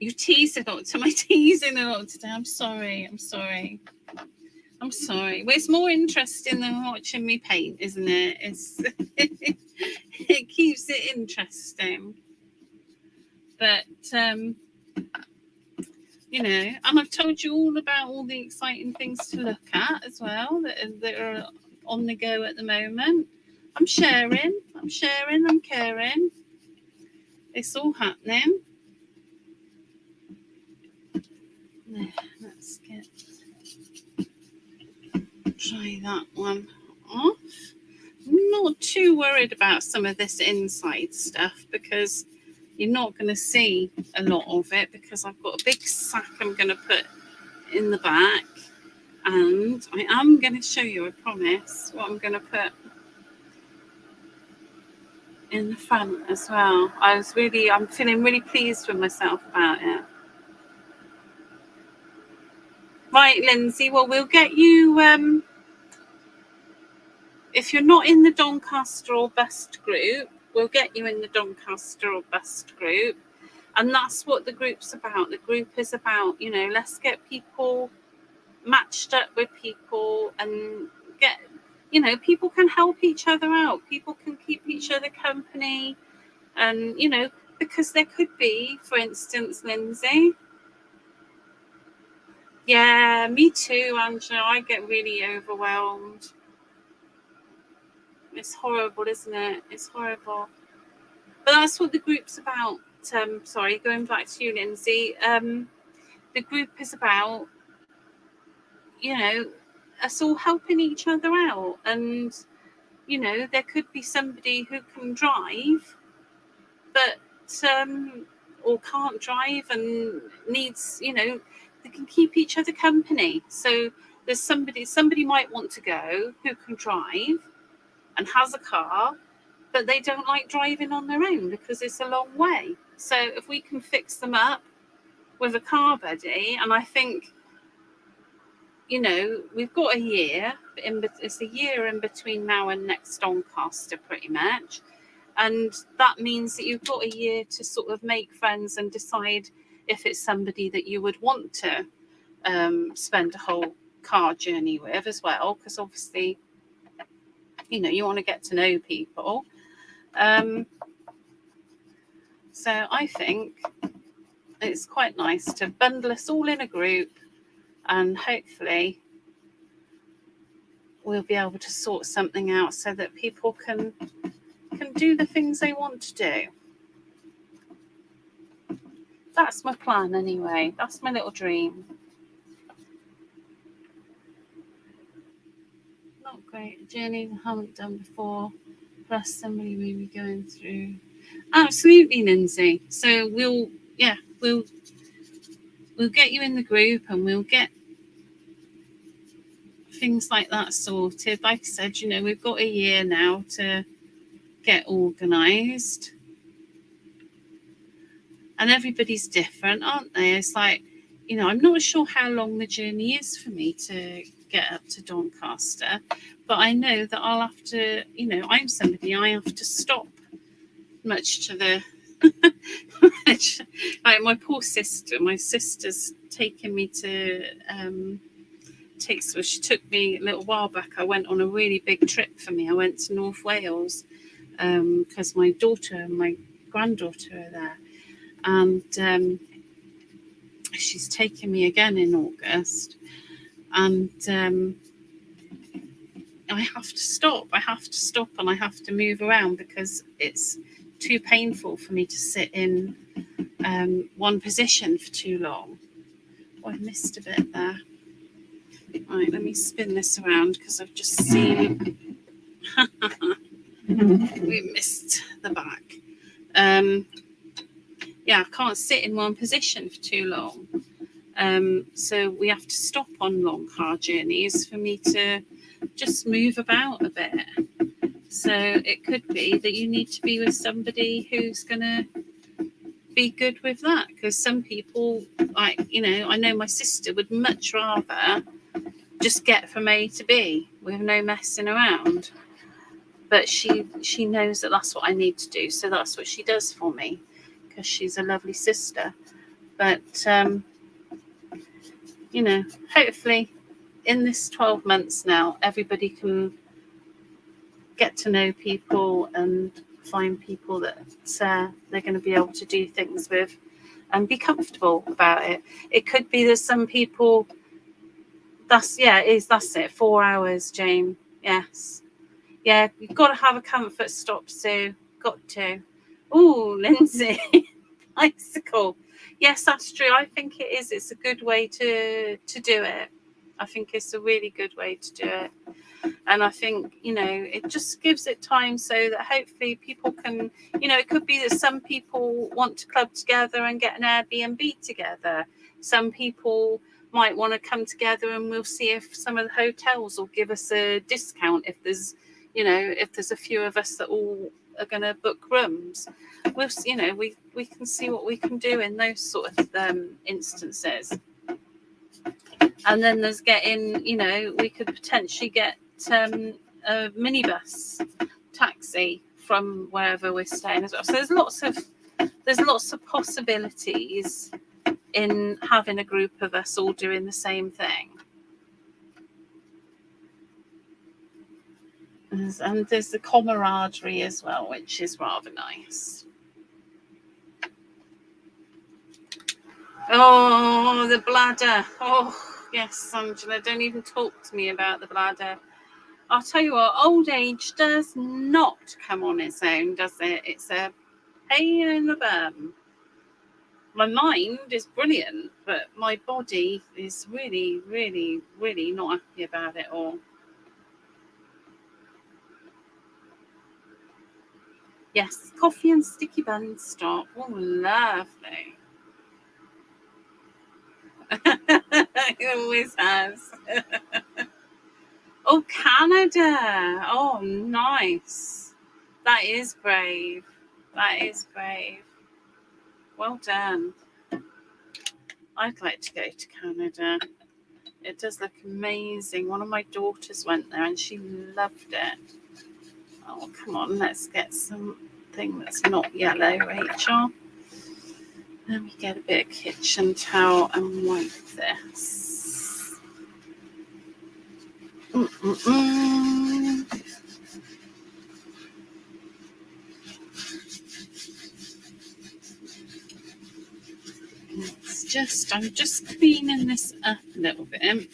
You teasing it to my teasing it all today. I'm sorry. Well, it's more interesting than watching me paint, isn't it? It's it keeps it interesting. But you know, and I've told you all about all the exciting things to look at as well that are on the go at the moment. I'm sharing, I'm caring. It's all happening. Let's try that one off. I'm not too worried about some of this inside stuff because you're not going to see a lot of it because I've got a big sack I'm going to put in the back, and I am going to show you, I promise, what I'm going to put in the front as well. I'm feeling really pleased with myself about it. Right, Lindsay, well, we'll get you, if you're not in the Doncaster or Bust group, we'll get you in the Doncaster or Bust group. And that's what the group's about. The group is about, you know, let's get people matched up with people and get, you know, people can help each other out. People can keep each other company. And, you know, because there could be, for instance, Lindsay. Yeah, me too, Angela. I get really overwhelmed. It's horrible, isn't it? It's horrible. But that's what the group's about. Sorry, going back to you, Lindsay. The group is about, you know, us all helping each other out. And, you know, there could be somebody who can drive, but or can't drive and needs, you know, they can keep each other company. So there's somebody might want to go who can drive and has a car, but they don't like driving on their own because it's a long way. So if we can fix them up with a car buddy, and I think, you know, we've got a year, it's a year in between now and next Doncaster pretty much. And that means that you've got a year to sort of make friends and decide if it's somebody that you would want to spend a whole car journey with as well. Because obviously, you know, you want to get to know people. So I think it's quite nice to bundle us all in a group, and hopefully we'll be able to sort something out so that people can do the things they want to do. That's my plan anyway. That's my little dream. Not great. A journey I haven't done before. Plus somebody may be going through. Absolutely, Lindsay. So we'll get you in the group and we'll get things like that sorted. Like I said, you know, we've got a year now to get organised. And everybody's different, aren't they? It's like, you know, I'm not sure how long the journey is for me to get up to Doncaster, but I know that I'll have to, you know, I'm somebody, I have to stop, much to the like my poor sister. My sister's taken me to she took me a little while back. I went on a really big trip for me. I went to North Wales because my daughter and my granddaughter are there. And she's taken me again in August, and I have to stop and I have to move around because it's too painful for me to sit in one position for too long. Oh, I missed a bit there. Right, let me spin this around because I've just seen we missed the back. Yeah, I can't sit in one position for too long. So we have to stop on long car journeys for me to just move about a bit. So it could be that you need to be with somebody who's going to be good with that. Because some people, like, you know, I know my sister would much rather just get from A to B with no messing around. But she knows that that's what I need to do. So that's what she does for me. Because she's a lovely sister. But, hopefully in this 12 months now, everybody can get to know people and find people that they're going to be able to do things with and be comfortable about it. It could be that some people, that's it, 4 hours, Jane. Yes. Yeah, you've got to have a comfort stop, Sue. Got to. Oh, Lindsay, bicycle. Yes, that's true. I think it is. It's a good way to do it. I think it's a really good way to do it. And I think, it just gives it time so that hopefully people can, it could be that some people want to club together and get an Airbnb together. Some people might want to come together, and we'll see if some of the hotels will give us a discount if there's a few of us that all are going to book rooms. We'll, we can see what we can do in those sort of instances. And then there's getting, we could potentially get a minibus taxi from wherever we're staying as well. So there's lots of possibilities in having a group of us all doing the same thing. And there's the camaraderie as well, which is rather nice. Oh, the bladder. Oh, yes, Angela, don't even talk to me about the bladder. I'll tell you what, old age does not come on its own, does it? It's a pain in the bum. My mind is brilliant, but my body is really, really, really not happy about it all. Yes, coffee and sticky buns stop. Oh, lovely. It always has. Oh, Canada. Oh, nice. That is brave. That is brave. Well done. I'd like to go to Canada. It does look amazing. One of my daughters went there and she loved it. Oh, come on. Let's get something that's not yellow, Rachel. Let me get a bit of kitchen towel and wipe this. I'm just cleaning this up a little bit.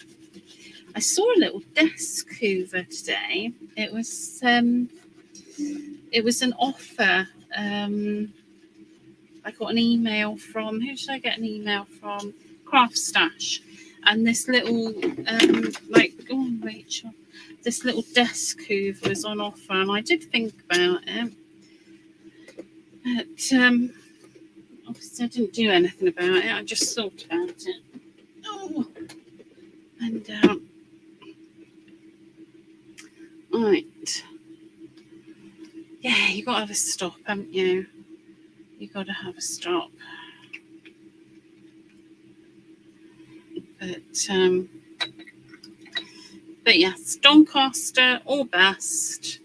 I saw a little desk hoover today. It was an offer. I got an email from, who should I get an email from? Craft Stash. And this little, Rachel, this little desk hoover was on offer, and I did think about it. But obviously I didn't do anything about it. I just thought about it. Oh, and right. Yeah, you got to have a stop, haven't you? You got to have a stop. But yes, Doncaster or best.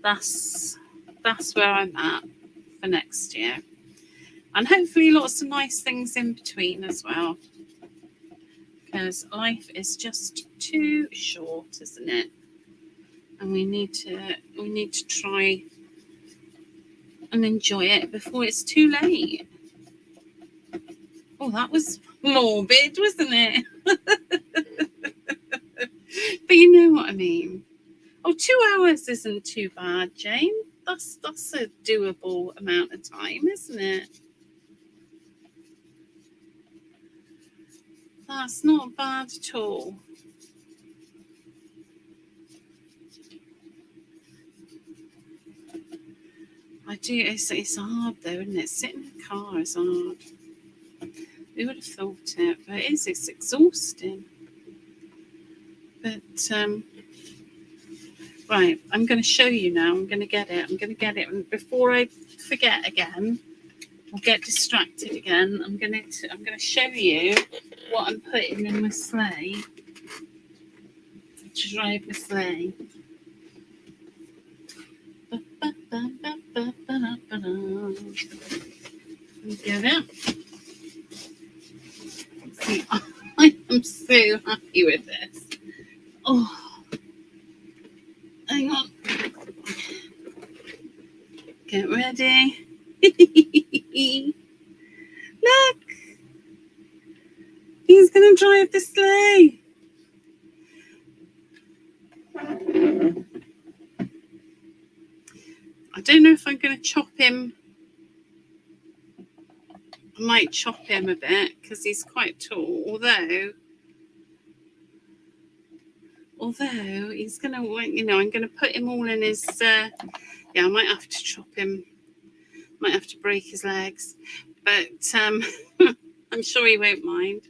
That's where I'm at for next year, and hopefully lots of nice things in between as well. Because life is just too short, isn't it? And we need to try and enjoy it before it's too late. Oh, that was morbid, wasn't it? But you know what I mean. Oh, 2 hours isn't too bad, Jane. That's a doable amount of time, isn't it? That's not bad at all. I do. It's hard though, isn't it? Sitting in a car is hard. Who would have thought it? But it's exhausting. But right, I'm going to show you now. I'm going to get it. And before I forget again, I'll get distracted again. I'm going to show you what I'm putting in my sleigh to drive my sleigh. Get it. so happy with this. Oh, hang on. Get ready. Look, he's going to drive the sleigh. I don't know if I'm going to chop him. I might chop him a bit because he's quite tall, although he's going to, I'm going to put him all in his, I might have to chop him, might have to break his legs, but I'm sure he won't mind.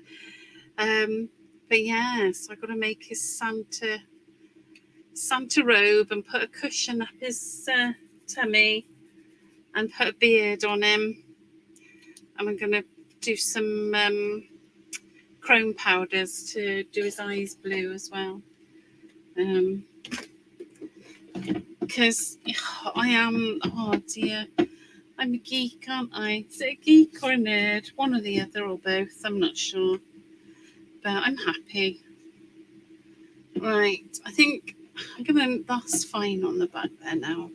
But yes, I've got to make his Santa robe and put a cushion up his tummy and put a beard on him. And I'm going to do some chrome powders to do his eyes blue as well. Because I am, oh dear, I'm a geek, aren't I? Is it a geek or a nerd? One or the other or both, I'm not sure. But I'm happy. Right, I think that's fine on the back there now.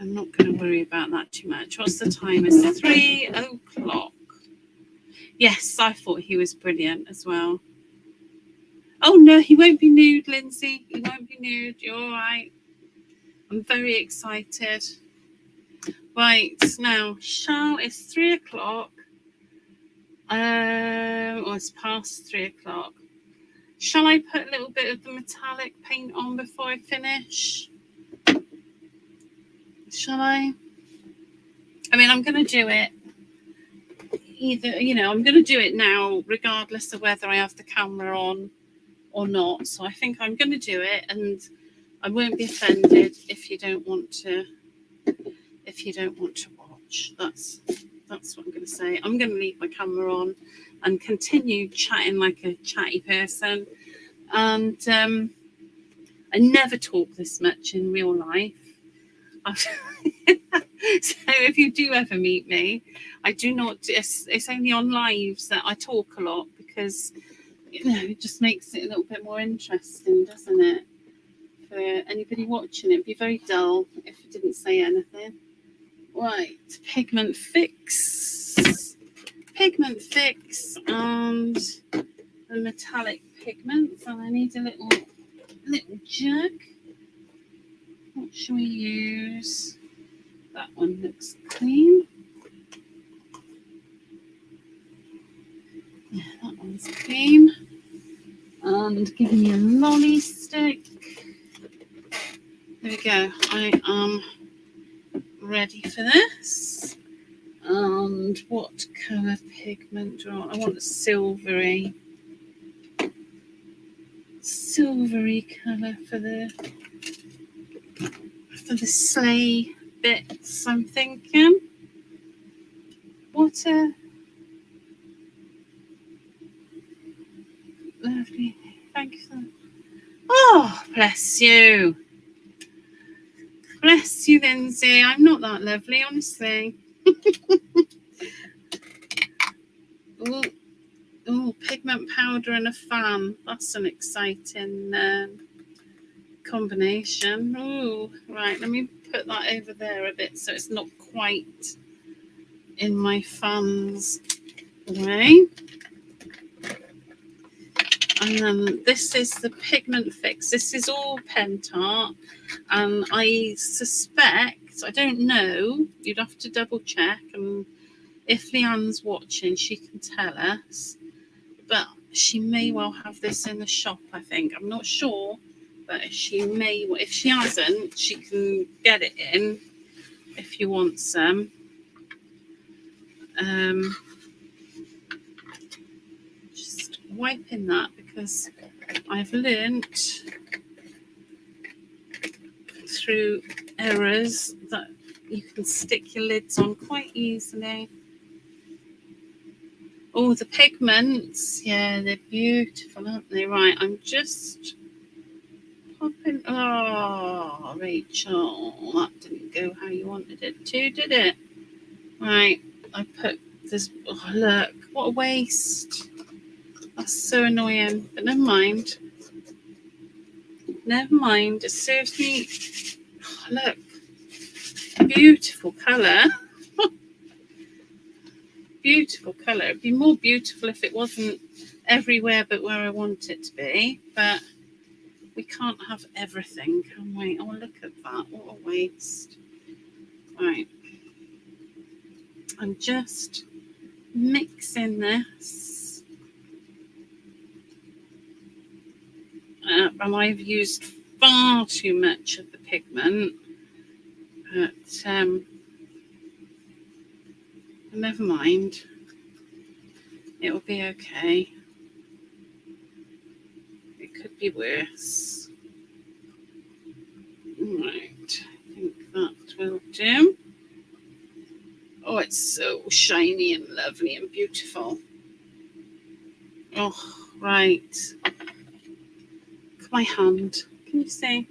I'm not going to worry about that too much. What's the time? It's 3 o'clock. Yes, I thought he was brilliant as well. Oh no, he won't be nude, Lindsay. He won't be nude. You're all right. I'm very excited. Right, now, it's 3 o'clock. It's past 3 o'clock. Shall I put a little bit of the metallic paint on before I finish? Shall I? I mean, I'm going to do it either, I'm going to do it now, regardless of whether I have the camera on or not. So I think I'm going to do it, and I won't be offended if you don't want to watch. That's what I'm going to say. I'm going to leave my camera on and continue chatting like a chatty person. And I never talk this much in real life. So if you do ever meet me, I do not. It's only on lives that I talk a lot, because it just makes it a little bit more interesting, doesn't it? For anybody watching, it'd be very dull if you didn't say anything. Right, pigment fix, and the metallic pigments, and I need a little jug. What shall we use? That one looks clean. Yeah, that one's clean. And give me a lolly stick. There we go. I am ready for this. And what colour pigment do I want? I want a silvery colour for the sleigh bits, I'm thinking. What a lovely, thank you. Oh, bless you. Bless you, Lindsay. I'm not that lovely, honestly. Oh, pigment powder and a fan. That's an exciting combination. Oh, right. Let me put that over there a bit so it's not quite in my fan's way. And then this is the pigment fix. This is all Pentart, and I suspect, I don't know, you'd have to double check, and if Leanne's watching, she can tell us, but she may well have this in the shop, I think. I'm not sure, but she may, if she hasn't, she can get it in if you want some. Just wiping that, because I've learnt through errors that you can stick your lids on quite easily. Oh, the pigments, yeah, they're beautiful, aren't they? Right, I'm just popping. Oh, Rachel, that didn't go how you wanted it to, did it? Right, I put this. Oh, look, what a waste. That's so annoying, but never mind. Never mind. It serves me. Oh, look, beautiful colour. Beautiful colour. It'd be more beautiful if it wasn't everywhere but where I want it to be. But we can't have everything, can we? Oh, look at that. What a waste. Right. I'm just mixing this. And I've used far too much of the pigment. But never mind. It will be okay. It could be worse. Right. I think that will do. Oh, it's so shiny and lovely and beautiful. Oh, right. Look at my hand. Can you see?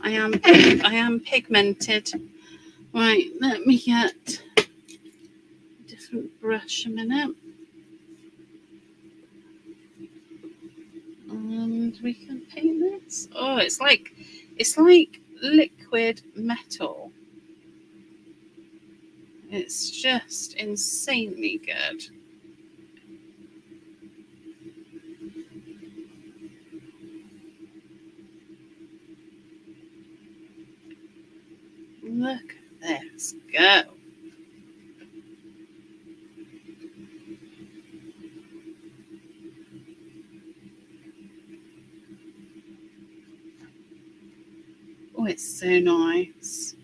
I am pigmented. Right, let me get a different brush a minute. And we can paint this. Oh, it's like liquid metal. It's just insanely good. Look at this go. Oh, it's so nice.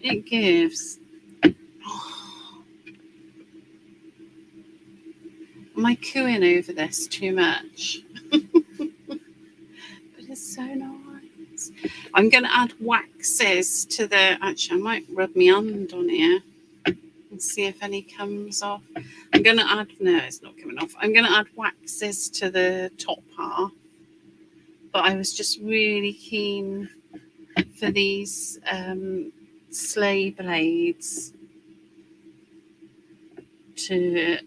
It gives. Oh, am I cooing over this too much? But it's so nice. I'm going to add waxes to the. Actually, I might rub my hand on here and see if any comes off. I'm going to add. No, it's not coming off. I'm going to add waxes to the top half. But I was just really keen for these sleigh blades to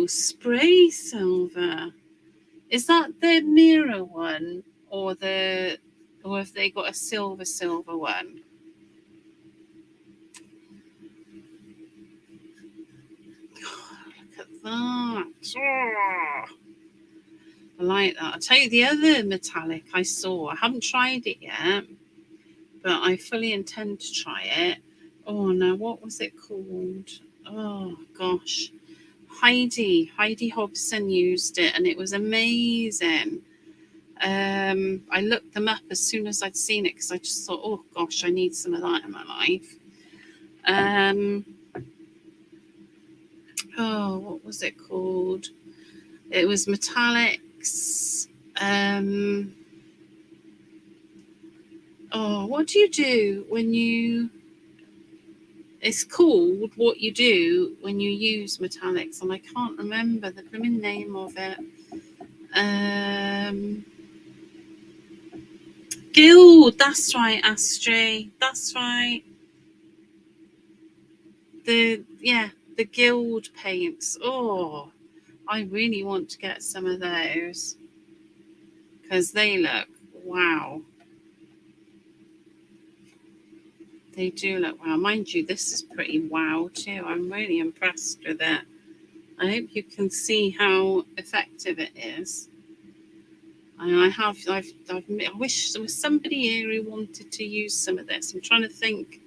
spray silver. Is that the nearer one or have they got a silver one? Look at that. Oh, I like that. I'll tell you the other metallic I saw. I haven't tried it yet, but I fully intend to try it. Oh no, what was it called? Oh gosh. Heidi Hobson used it and it was amazing. I looked them up as soon as I'd seen it because I just thought, oh gosh, I need some of that in my life. Oh, what was it called? It was metallics. Oh, what do you do when you? It's called what you do when you use metallics, and I can't remember the blooming name of it. Guild, that's right, Astray. That's right. The guild paints. Oh, I really want to get some of those because they look wow. They do look wow. Mind you, this is pretty wow too. I'm really impressed with it. I hope you can see how effective it is. And I wish there was somebody here who wanted to use some of this. I'm trying to think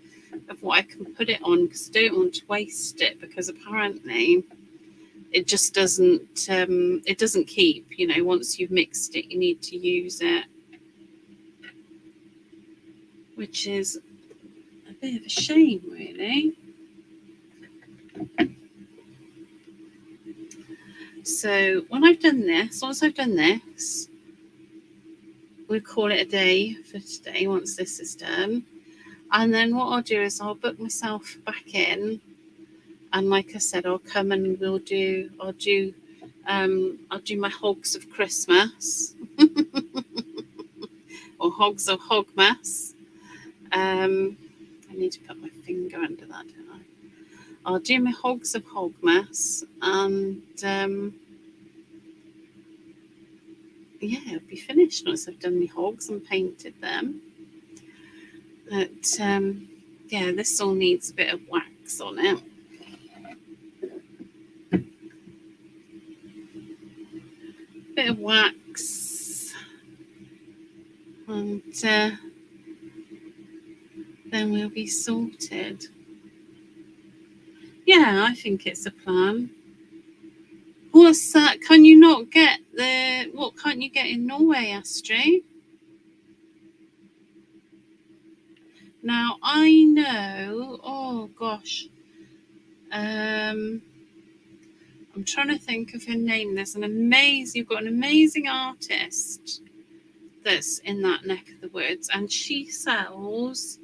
of what I can put it on because I don't want to waste it because apparently it just doesn't keep. Once you've mixed it, you need to use it, which is a bit of a shame, really. So once I've done this, we'll call it a day for today once this is done. And then what I'll do is I'll book myself back in. And like I said, I'll come and I'll do I'll do my hogs of Christmas or hogs of Hogmas. I need to put my finger under that, don't I? I'll do my hogs of Hogmas, and yeah, it'll be finished once I've done my hogs and painted them. But yeah, this all needs a bit of wax on it. Bit of wax, and then we'll be sorted. Yeah, I think it's a plan. What's that? Can you not get what can't you get in Norway, Astrid? Now I know, oh gosh, I'm trying to think of her name. You've got an amazing artist that's in that neck of the woods, and she sells,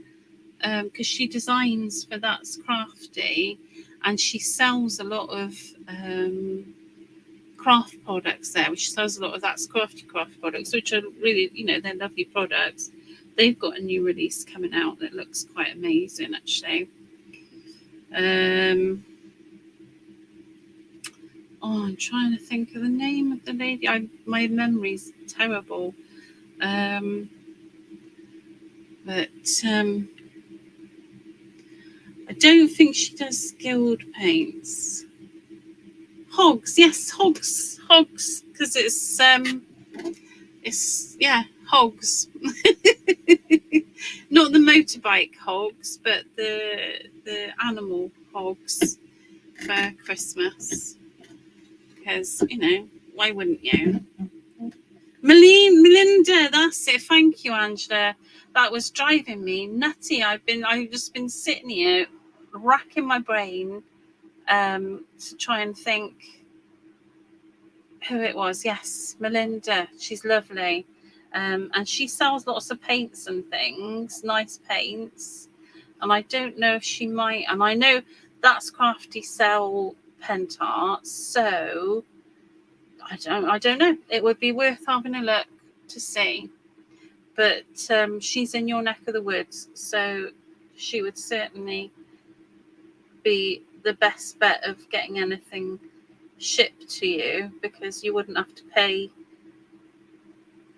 because she designs for That's Crafty, and she sells a lot of craft products there, which sells a lot of That's Crafty craft products, which are really, they're lovely products. They've got a new release coming out that looks quite amazing, actually. I'm trying to think of the name of the lady. My memory's terrible. But I don't think she does skilled paints. Hogs, yes, hogs, because it's hogs. Not the motorbike hogs, but the animal hogs for Christmas. Because, why wouldn't you? Melinda, that's it. Thank you, Angela. That was driving me nutty. I've just been sitting here racking my brain to try and think who it was. Yes, Melinda. She's lovely. And she sells lots of paints and things, nice paints. And I don't know if she might, and I know That's Crafty sell pent art, so I don't know. It would be worth having a look to see. But she's in your neck of the woods, so she would certainly be the best bet of getting anything shipped to you, because you wouldn't have to pay,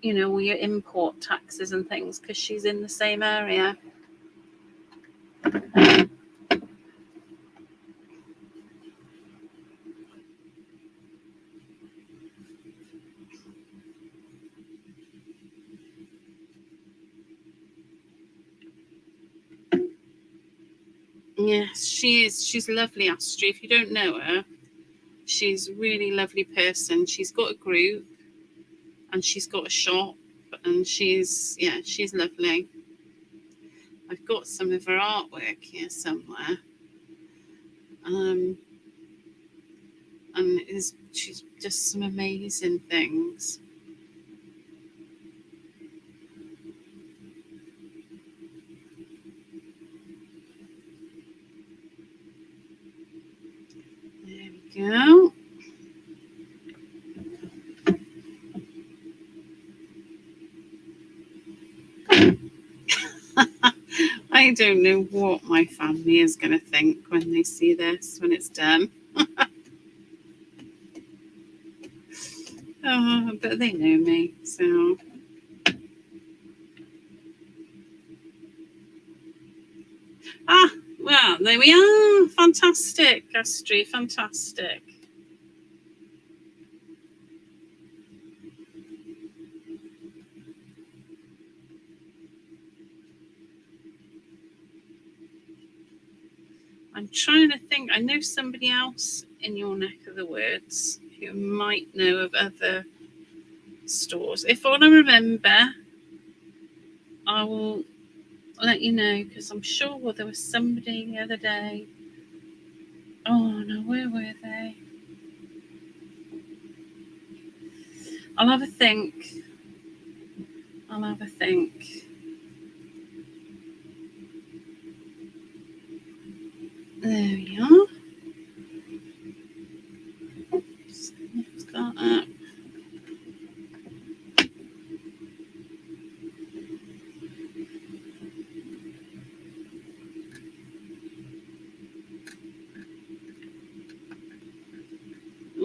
all your import taxes and things, because she's in the same area. Yes, she is. She's lovely, Astrid. If you don't know her, she's a really lovely person. She's got a group and she's got a shop, and she's lovely. I've got some of her artwork here somewhere. And she's just some amazing things. There we go. I don't know what my family is going to think when they see this, when it's done. But they know me, so. Well, there we are. Fantastic, Astrid, fantastic. I'm trying to think. I know somebody else in your neck of the woods who might know of other stores. If I remember, I will let you know, because I'm sure there was somebody the other day. Oh no, where were they? I'll have a think. There we are.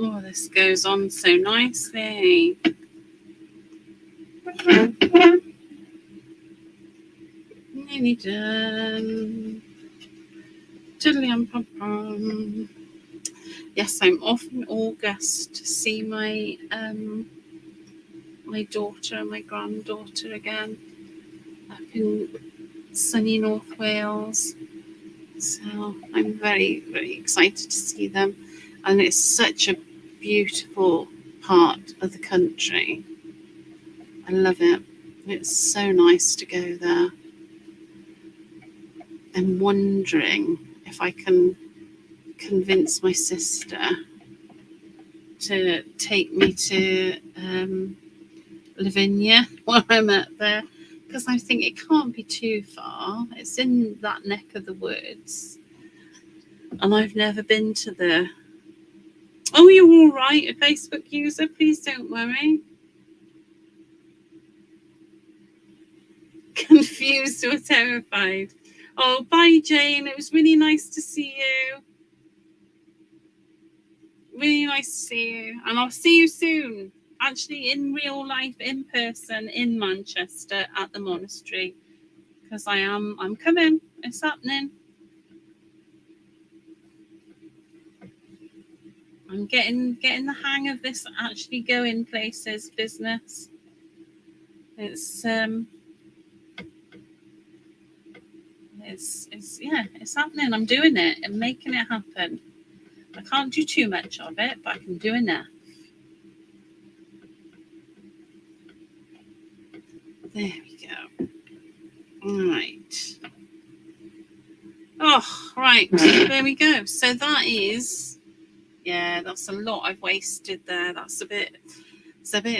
Oh, this goes on so nicely. Nearly done. Diddly-um-pum-pum. Yes, I'm off in August to see my my daughter and my granddaughter again up in sunny North Wales. So I'm very, very excited to see them. And it's such a beautiful part of the country. I love it. It's so nice to go there. I'm wondering if I can convince my sister to take me to Lavinia while I'm up there, because I think it can't be too far. It's in that neck of the woods, and I've never been to the... Oh, you're all right, a Facebook user? Please don't worry. Confused or terrified. Oh, bye, Jane. It was really nice to see you. Really nice to see you. And I'll see you soon. Actually, in real life, in person, in Manchester at the monastery. Because I'm coming. It's happening. I'm getting the hang of this actually going places business. It's it's happening. I'm doing it and making it happen. I can't do too much of it, but I can do enough. There we go. All right. Oh, right. There we go. So that is, that's a lot I've wasted there. It's a bit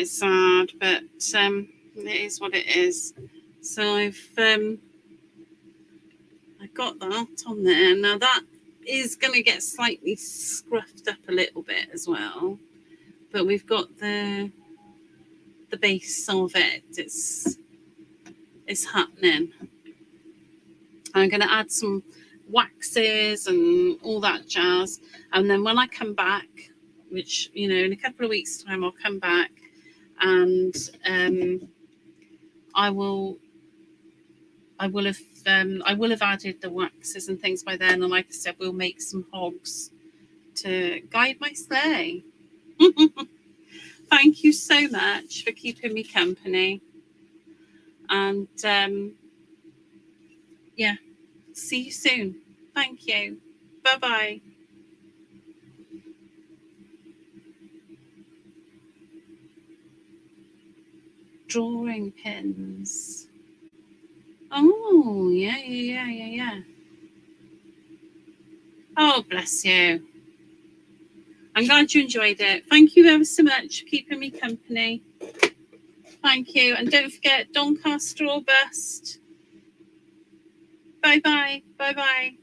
sad, but it is what it is. So I've got that on there. Now that is going to get slightly scruffed up a little bit as well, but we've got the base of it. It's happening. I'm going to add some waxes and all that jazz, and then when I come back, which in a couple of weeks' time I'll come back, and I will have added the waxes and things by then, and like I said, we'll make some hogs to guide my sleigh. Thank you so much for keeping me company, and see you soon. Thank you. Bye-bye. Drawing pins. Oh, yeah. Oh, bless you. I'm glad you enjoyed it. Thank you ever so much for keeping me company. Thank you. And don't forget, Doncaster or bust. Bye-bye. Bye-bye.